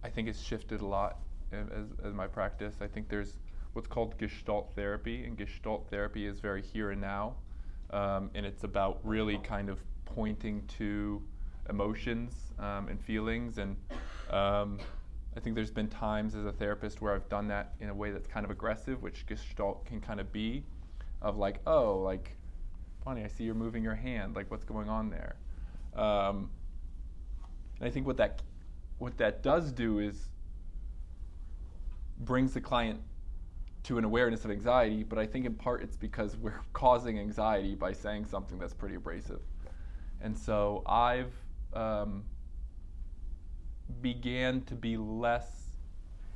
I think it's shifted a lot as my practice. I think there's what's called Gestalt therapy, and Gestalt therapy is very here and now, and it's about really kind of pointing to emotions and feelings, and I think there's been times as a therapist where I've done that in a way that's kind of aggressive, which Gestalt can kind of be, of like, oh, like, Bonnie, I see you're moving your hand, like what's going on there? And I think what that does do is brings the client to an awareness of anxiety, but I think in part it's because we're causing anxiety by saying something that's pretty abrasive. And so I've began to be less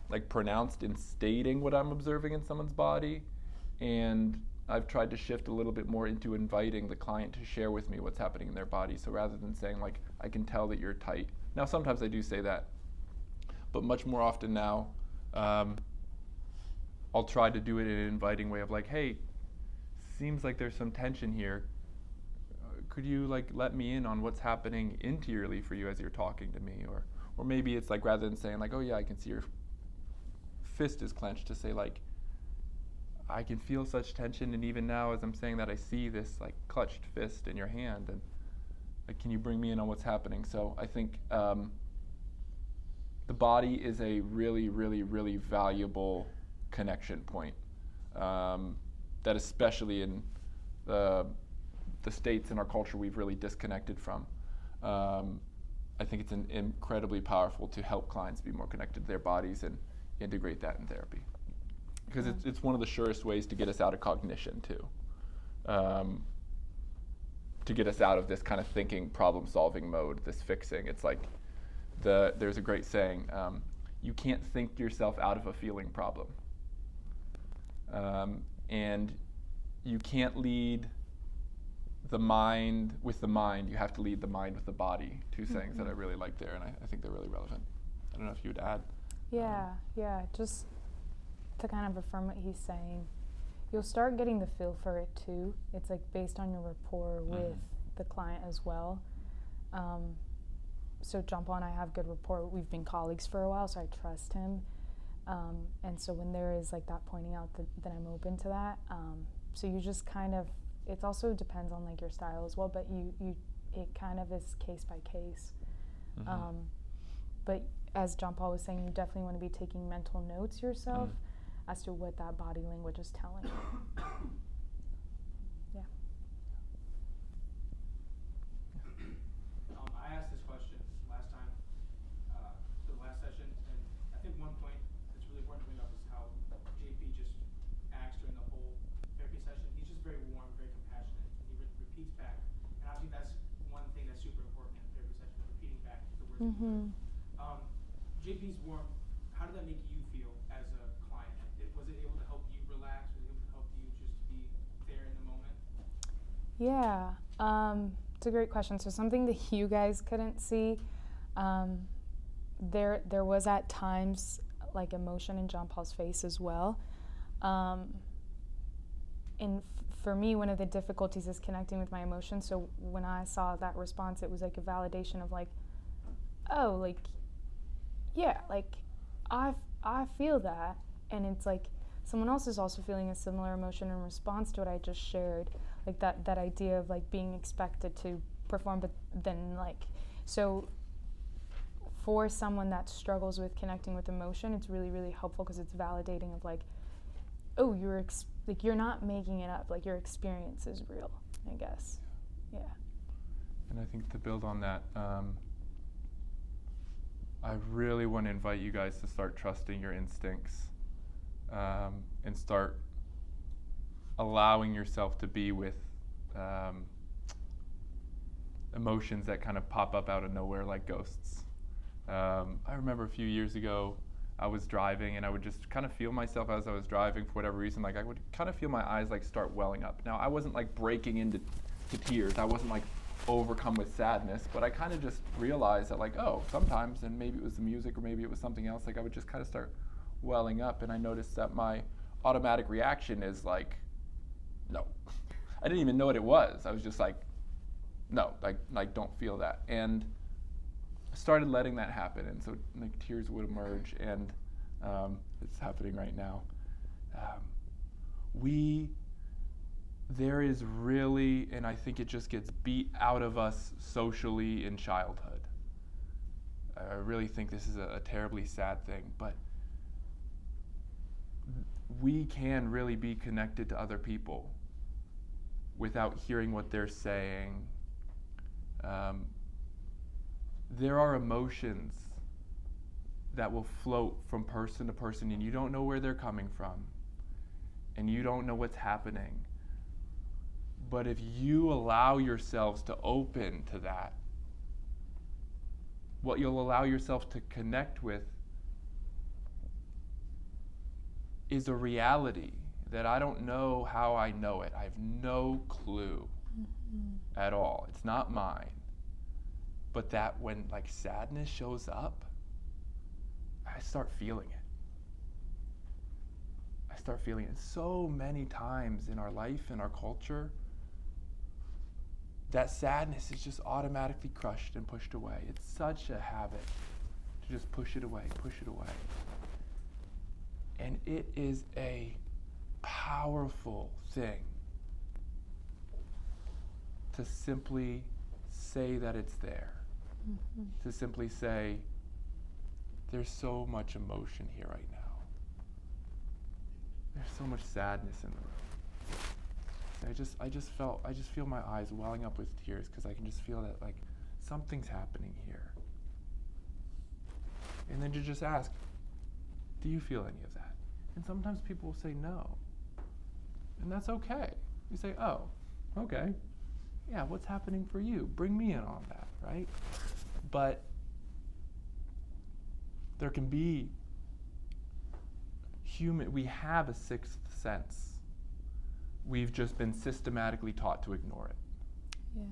like pronounced in stating what I'm observing in someone's body, and I've tried to shift a little bit more into inviting the client to share with me what's happening in their body. So rather than saying like, I can tell that you're tight. Now sometimes I do say that, but much more often now, I'll try to do it in an inviting way of like, hey, seems like there's some tension here. Could you like let me in on what's happening interiorly for you as you're talking to me? Or maybe it's like, rather than saying like, oh yeah, I can see your fist is clenched, to say like, I can feel such tension, and even now as I'm saying that, I see this like clutched fist in your hand, and like, can you bring me in on what's happening? So I think the body is a really, really, really valuable connection point that especially in the states in our culture we've really disconnected from. I think it's incredibly powerful to help clients be more connected to their bodies and integrate that in therapy. Because it's one of the surest ways to get us out of cognition too. To get us out of this kind of thinking, problem-solving mode, this fixing. It's like, there's a great saying, you can't think yourself out of a feeling problem. And you can't lead the mind with the mind, you have to lead the mind with the body. Two sayings that I really like there, and I think they're really relevant. I don't know if you would add. Yeah, just to kind of affirm what he's saying, you'll start getting the feel for it too. It's like based on your rapport with the client as well. So John Paul and I have good rapport. We've been colleagues for a while, so I trust him. And so when there is like that pointing out, that I'm open to that. So you just kind of, it also depends on like your style as well, but it kind of is case by case. But as John Paul was saying, you definitely want to be taking mental notes yourself as to what that body language is telling you. Yeah. I asked this question last time, the last session, and I think one point that's really important to bring up is how JP just acts during the whole therapy session. He's just very warm, very compassionate, and he repeats back. And obviously that's one thing that's super important in a therapy session, is repeating back the words. JP's warm. How did that make you feel as a client? Was it able to help you relax? Was it able to help you just be there in the moment? Yeah, it's a great question. So something that you guys couldn't see, there was at times like emotion in John Paul's face as well. And for me, one of the difficulties is connecting with my emotions. So when I saw that response, it was like a validation of like, oh, like, yeah, like I feel that, and it's like someone else is also feeling a similar emotion in response to what I just shared, like that idea of like being expected to perform, but then like, so for someone that struggles with connecting with emotion, it's really, really helpful because it's validating of like, oh, you're like you're not making it up, like your experience is real, I guess. Yeah. And I think to build on that, I really want to invite you guys to start trusting your instincts, and start allowing yourself to be with emotions that kind of pop up out of nowhere like ghosts. I remember a few years ago, I was driving and I would just kind of feel myself as I was driving for whatever reason, like I would kind of feel my eyes like start welling up. Now I wasn't like breaking into tears, I wasn't like overcome with sadness, but I kind of just realized that like, oh, sometimes, and maybe it was the music or maybe it was something else, like I would just kind of start welling up, and I noticed that my automatic reaction is like, no. I didn't even know what it was. I was just like, no, like don't feel that. And I started letting that happen, and so like tears would emerge, and it's happening right now. There is really, and I think it just gets beat out of us socially in childhood. I really think this is a terribly sad thing, but we can really be connected to other people without hearing what they're saying. There are emotions that will float from person to person, and you don't know where they're coming from, and you don't know what's happening. But if you allow yourselves to open to that, what you'll allow yourself to connect with is a reality that I don't know how I know it. I have no clue at all. It's not mine. But that when like sadness shows up, I start feeling it. I start feeling it so many times in our life, in our culture. That sadness is just automatically crushed and pushed away. It's such a habit to just push it away, push it away. And it is a powerful thing to simply say that it's there. To simply say, there's so much emotion here right now. There's so much sadness in the room. I just feel my eyes welling up with tears because I can just feel that like something's happening here. And then to just ask, do you feel any of that? And sometimes people will say no. And that's okay. You say, oh, okay. Yeah, what's happening for you? Bring me in on that, right? But there can be we have a sixth sense. We've just been systematically taught to ignore it. Yeah.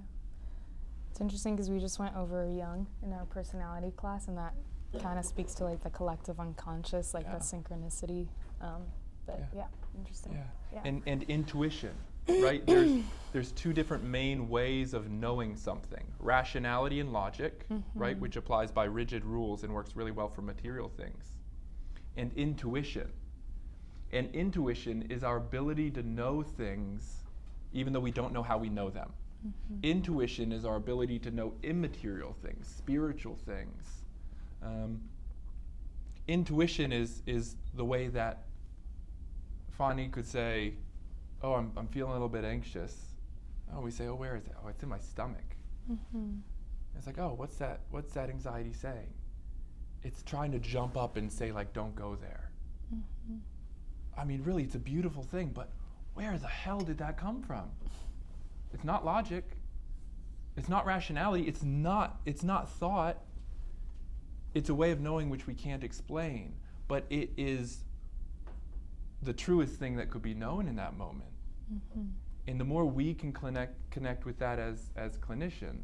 It's interesting because we just went over Jung in our personality class, and that kind of speaks to like the collective unconscious, like that synchronicity. Interesting. Yeah. And intuition, right? There's two different main ways of knowing something. Rationality and logic, right, which applies by rigid rules and works really well for material things. And intuition. And intuition is our ability to know things even though we don't know how we know them. Intuition is our ability to know immaterial things, spiritual things. Intuition is the way that Fanny could say, oh, I'm feeling a little bit anxious. Oh, we say, oh, where is it? Oh, it's in my stomach. It's like, oh, what's that anxiety saying? It's trying to jump up and say, like, don't go there. I mean, really, it's a beautiful thing, but where the hell did that come from? It's not logic. It's not rationality. It's not thought. It's a way of knowing which we can't explain, but it is the truest thing that could be known in that moment. And the more we can connect with that as clinicians,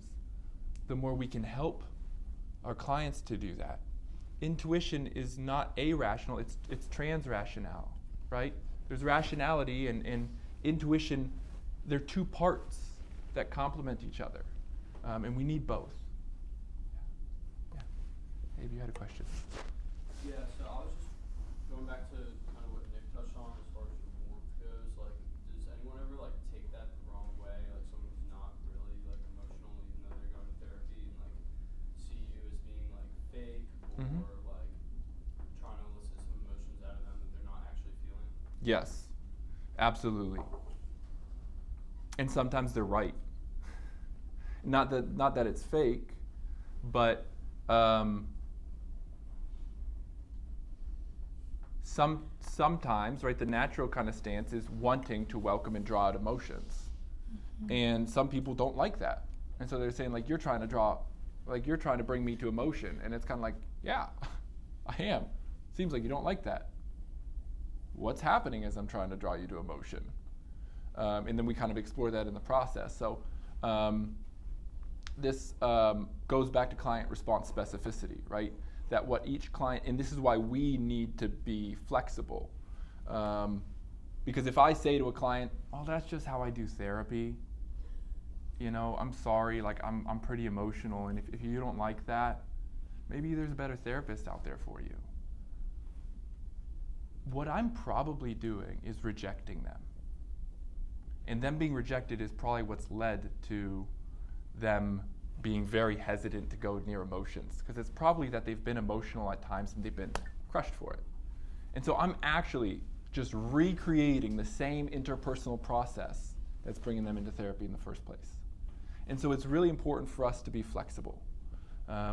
the more we can help our clients to do that. Intuition is not irrational, it's trans-rational, right? There's rationality and intuition. They're two parts that complement each other, and we need both. Yeah. Abe, you had a question. Yeah, so I was just going back to kind of what Nick touched on as far as your warmth goes. Like, does anyone ever like take that the wrong way? Like someone who's not really like emotional, even though they're going to therapy, and like see you as being like fake or like trying to elicit some emotions out of them that they're not actually feeling? Yes. Absolutely. And sometimes they're right. Not that it's fake, but sometimes, right, the natural kind of stance is wanting to welcome and draw out emotions. And some people don't like that. And so they're saying, like, you're trying to bring me to emotion. And it's kind of like, yeah, I am. Seems like you don't like that. What's happening as I'm trying to draw you to emotion? And then we kind of explore that in the process. So this goes back to client response specificity, right? That what each client, and this is why we need to be flexible. Because if I say to a client, oh, that's just how I do therapy, you know, I'm sorry, like I'm pretty emotional, and if you don't like that, maybe there's a better therapist out there for you. What I'm probably doing is rejecting them. And them being rejected is probably what's led to them being very hesitant to go near emotions, because it's probably that they've been emotional at times and they've been crushed for it. And so I'm actually just recreating the same interpersonal process that's bringing them into therapy in the first place. And so it's really important for us to be flexible.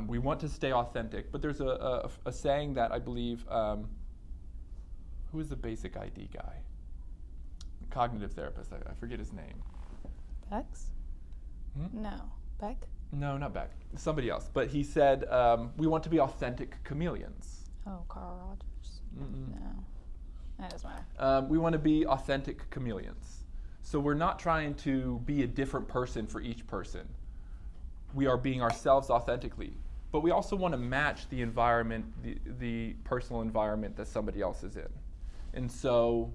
We want to stay authentic, but there's a saying that I believe, who is the basic ID guy? Cognitive therapist, I forget his name. Bex? No. Beck? No, not Beck. Somebody else. But he said, we want to be authentic chameleons. Oh, Carl Rogers. No. That doesn't matter. We want to be authentic chameleons. So we're not trying to be a different person for each person. We are being ourselves authentically. But we also want to match the environment, the personal environment that somebody else is in. And so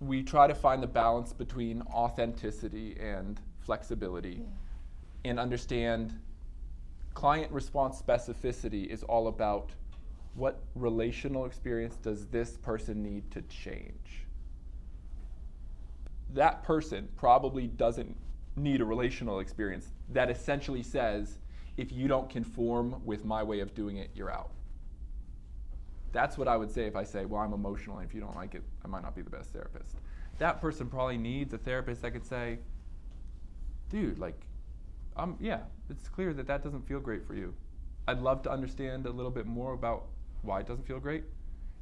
we try to find the balance between authenticity and flexibility, and understand client response specificity is all about what relational experience does this person need to change. That person probably doesn't need a relational experience that essentially says, if you don't conform with my way of doing it, you're out. That's what I would say if I say, well, I'm emotional, and if you don't like it, I might not be the best therapist. That person probably needs a therapist that could say, dude, like, yeah, it's clear that doesn't feel great for you. I'd love to understand a little bit more about why it doesn't feel great.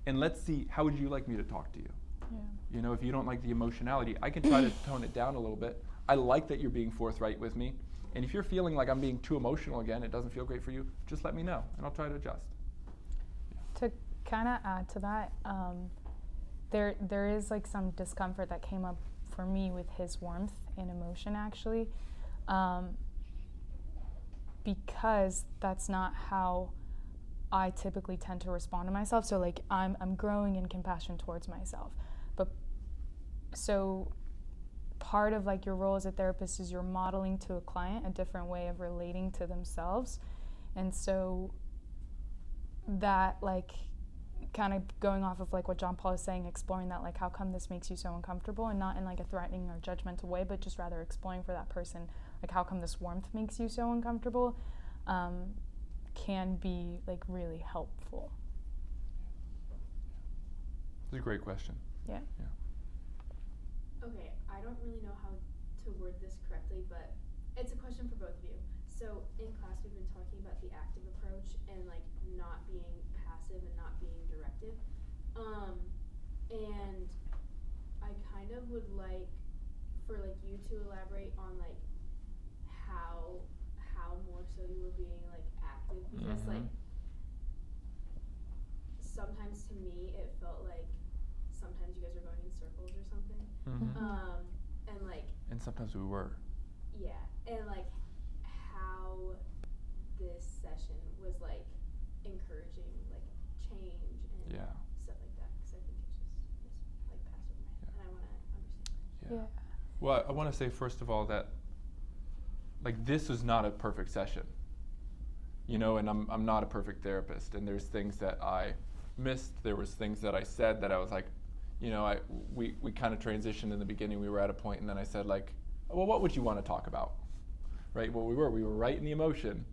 And let's see, how would you like me to talk to you? Yeah. You know, if you don't like the emotionality, I can try to tone it down a little bit. I like that you're being forthright with me. And if you're feeling like I'm being too emotional again, it doesn't feel great for you, just let me know, and I'll try to adjust. To kind of add to that, there is like some discomfort that came up for me with his warmth and emotion, actually, because that's not how I typically tend to respond to myself. So like I'm growing in compassion towards myself, but so part of like your role as a therapist is you're modeling to a client a different way of relating to themselves. And so that, like, kind of going off of like what John Paul is saying, exploring that, like, how come this makes you so uncomfortable, and not in like a threatening or judgmental way, but just rather exploring for that person, like, how come this warmth makes you so uncomfortable, can be like really helpful. It's a great question. Yeah. Okay, I don't really know how to word this correctly, but it's a question for both of you. So in class we've been talking about the active approach and like not being passive and not being directive. And I kind of would like for like you to elaborate on like how more so you were being like active, because like sometimes to me it felt like sometimes you guys were going in circles or something. And like, and sometimes we were. yeah, and like how this session was like encouraging like change and stuff like that, because I think it's just like passed over my head, and I want to understand. Yeah. Well, I want to say first of all that, like, this was not a perfect session, you know, and I'm not a perfect therapist, and there's things that I missed. There was things that I said that I was like, you know, we kind of transitioned in the beginning. We were at a point, and then I said, like, well, what would you want to talk about, right? Well, we were right in the emotion.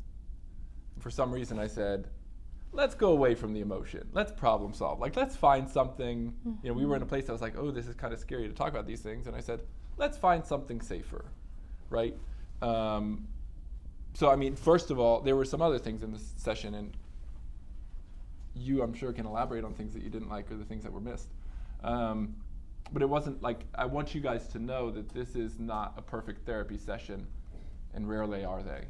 For some reason, I said, let's go away from the emotion. Let's problem solve. Like, let's find something. You know, we were in a place that was like, oh, this is kind of scary to talk about these things. And I said, let's find something safer, right? So, I mean, first of all, there were some other things in this session, and you, I'm sure, can elaborate on things that you didn't like or the things that were missed. But it wasn't like, I want you guys to know that this is not a perfect therapy session, and rarely are they.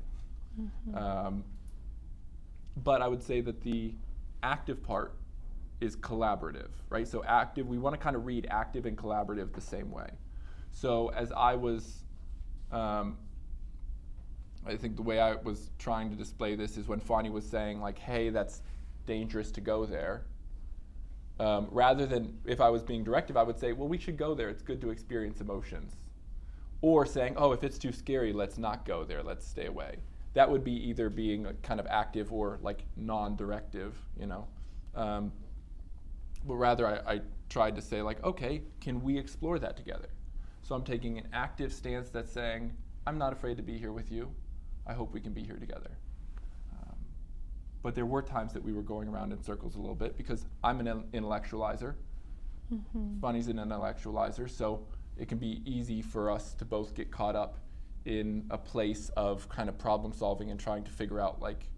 But I would say that the active part is collaborative, right? So active, we want to kind of read active and collaborative the same way. So as I was, I think the way I was trying to display this is when Fani was saying like, hey, that's dangerous to go there. Rather than, if I was being directive, I would say, well, we should go there. It's good to experience emotions. Or saying, oh, if it's too scary, let's not go there. Let's stay away. That would be either being a kind of active or like non-directive, you know. But rather I tried to say like, okay, can we explore that together? So I'm taking an active stance that's saying, I'm not afraid to be here with you. I hope we can be here together. But there were times that we were going around in circles a little bit because I'm an intellectualizer. Bunny's an intellectualizer, so it can be easy for us to both get caught up in a place of kind of problem solving and trying to figure out like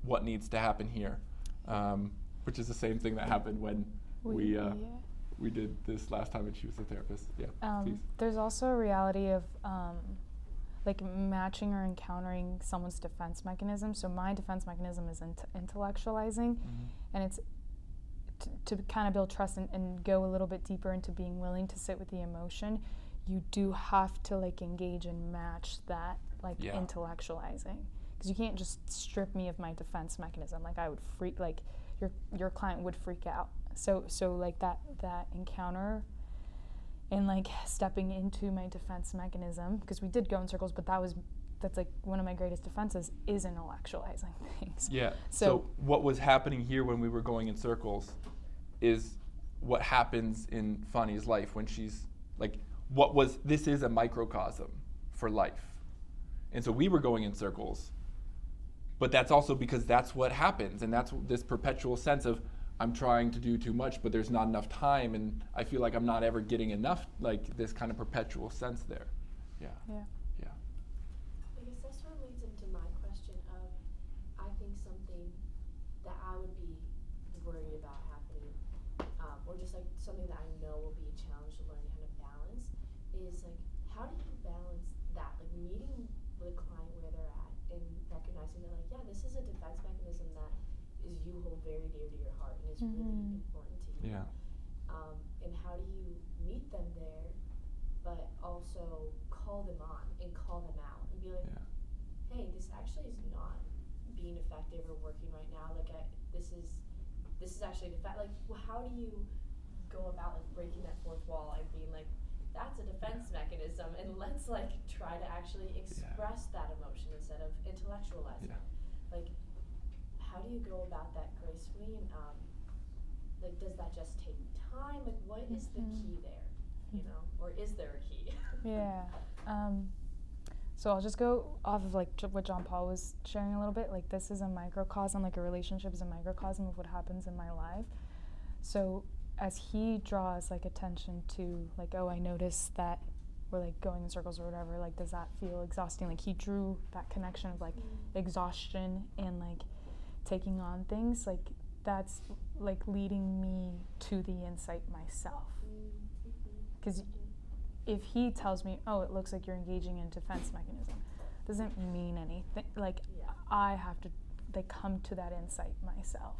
what needs to happen here, which is the same thing that happened when we did this last time and she was a therapist. Please. There's also a reality of like matching or encountering someone's defense mechanism. So my defense mechanism is intellectualizing, and it's to kind of build trust and go a little bit deeper into being willing to sit with the emotion. You do have to like engage and match that like intellectualizing, because you can't just strip me of my defense mechanism. Like I would freak, like your client would freak out. So like that encounter and like stepping into my defense mechanism, because we did go in circles, but that's like one of my greatest defenses is intellectualizing things. Yeah. So what was happening here when we were going in circles is what happens in Fani's life when she's like, this is a microcosm for life. And so we were going in circles, but that's also because that's what happens. And that's this perpetual sense of, I'm trying to do too much, but there's not enough time, and I feel like I'm not ever getting enough, like this kind of perpetual sense there. Yeah. I guess that sort of leads into my question of, I think something that I would be worried about happening, or just like something that I know will be a challenge to learn how to balance, is like, how do you balance that? Like meeting the client where they're at and recognizing that like, yeah, this is a defense mechanism that you hold very dear to your heart and is really important to you. Yeah. And how do you meet them there, but also call them on and call them out and be like, hey, this actually is not being effective or working right now. Like this is actually like, how do you go about like breaking that fourth wall and being like, that's a defense mechanism, and let's like try to actually express that emotion instead of intellectualizing it. Like, how do you go about that gracefully, and like, does that just take time? Like, what is the key there, you know, or is there a key? So I'll just go off of like what John Paul was sharing a little bit. Like, this is a microcosm, like a relationship is a microcosm of what happens in my life. So as he draws like attention to like, oh, I noticed that we're like going in circles or whatever, like, does that feel exhausting? Like, he drew that connection of like exhaustion and like taking on things, like that's like leading me to the insight myself. Because if he tells me, oh, it looks like you're engaging in defense mechanism, doesn't mean anything. Like, I have to like come to that insight myself.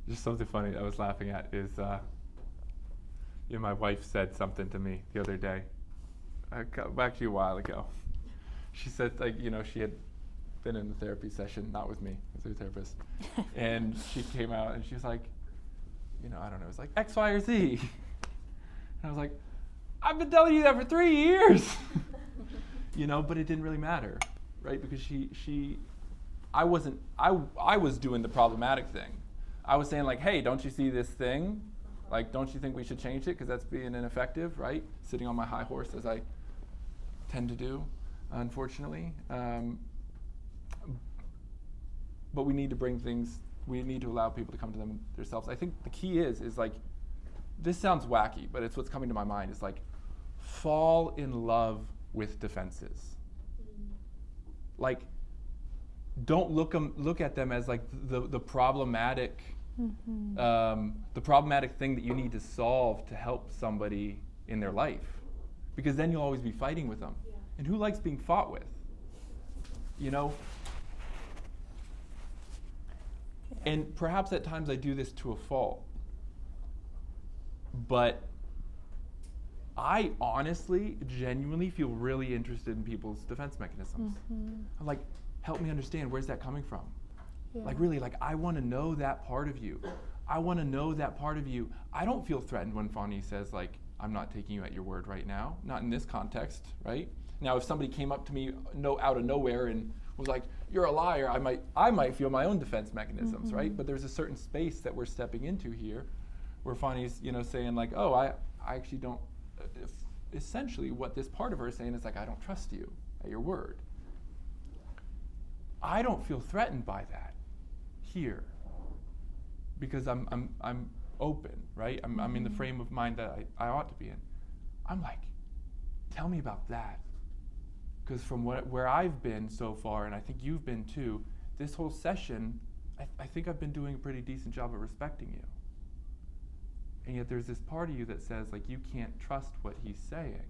Just something funny I was laughing at is, my wife said something to me the other day, actually a while ago. She said, like, she had been in a therapy session, not with me, with her therapist. And she came out and she was like, I don't know, it was like X, Y, or Z. And I was like, I've been telling you that for 3 years. But it didn't really matter, right? Because I was doing the problematic thing. I was saying like, hey, don't you see this thing? Like, don't you think we should change it? Because that's being ineffective, right? Sitting on my high horse, as I tend to do, unfortunately. but we need to allow people to come to them themselves. I think the key is like, this sounds wacky, but it's what's coming to my mind, is like, fall in love with defenses. Like, don't look at them as like the problematic the problematic thing that you need to solve to help somebody in their life, because then you'll always be fighting with them. Yeah. And who likes being fought with? You know? And perhaps at times I do this to a fault, but I honestly, genuinely feel really interested in people's defense mechanisms. I'm like, help me understand, where's that coming from? Yeah. Like, really, like, I want to know that part of you. I want to know that part of you. I don't feel threatened when Fani says, like, I'm not taking you at your word right now. Not in this context, right? Now, if somebody came up to me out of nowhere and was like, you're a liar, I might feel my own defense mechanisms, right? But there's a certain space that we're stepping into here where Fani's, you know, saying like, oh, I actually don't, essentially what this part of her is saying is like, I don't trust you at your word. I don't feel threatened by that here, because I'm open, right? I'm in the frame of mind that I ought to be in. I'm like, tell me about that. Because from where I've been so far, and I think you've been too, this whole session, I think I've been doing a pretty decent job of respecting you. And yet there's this part of you that says, like, you can't trust what he's saying.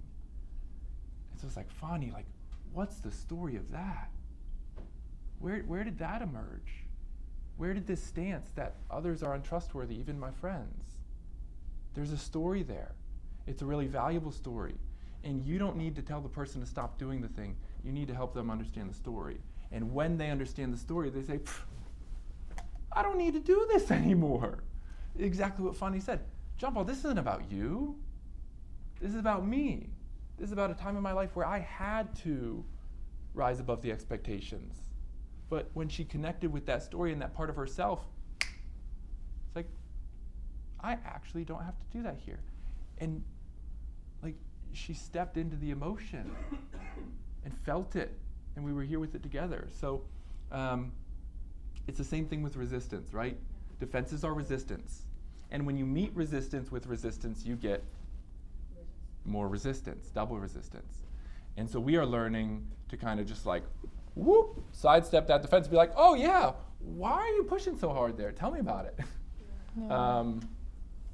And so it's like, Fani, like, what's the story of that? Where did that emerge? Where did this stance that others are untrustworthy, even my friends? There's a story there. It's a really valuable story. And you don't need to tell the person to stop doing the thing. You need to help them understand the story. And when they understand the story, they say, I don't need to do this anymore. Exactly what Fani said. John Paul, this isn't about you. This is about me. This is about a time in my life where I had to rise above the expectations. But when she connected with that story and that part of herself, it's like, I actually don't have to do that here. And like, she stepped into the emotion and felt it, and we were here with it together. So it's the same thing with resistance, right? Defenses are resistance. And when you meet resistance with resistance, you get more resistance, double resistance. And so we are learning to kind of just like, whoop, sidestep that defense and be like, oh yeah, why are you pushing so hard there? Tell me about it. Yeah.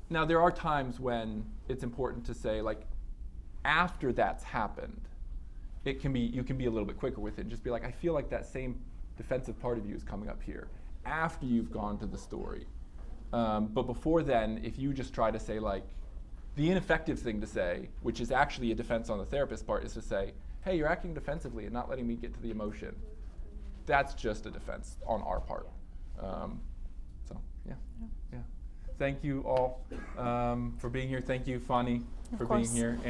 Now there are times when it's important to say, like, after that's happened, you can be a little bit quicker with it and just be like, I feel like that same defensive part of you is coming up here after you've gone to the story. But before then, if you just try to say, like, the ineffective thing to say, which is actually a defense on the therapist's part, is to say, hey, you're acting defensively and not letting me get to the emotion. That's just a defense on our part. So, yeah. Thank you all for being here. Thank you, Fani, for being here.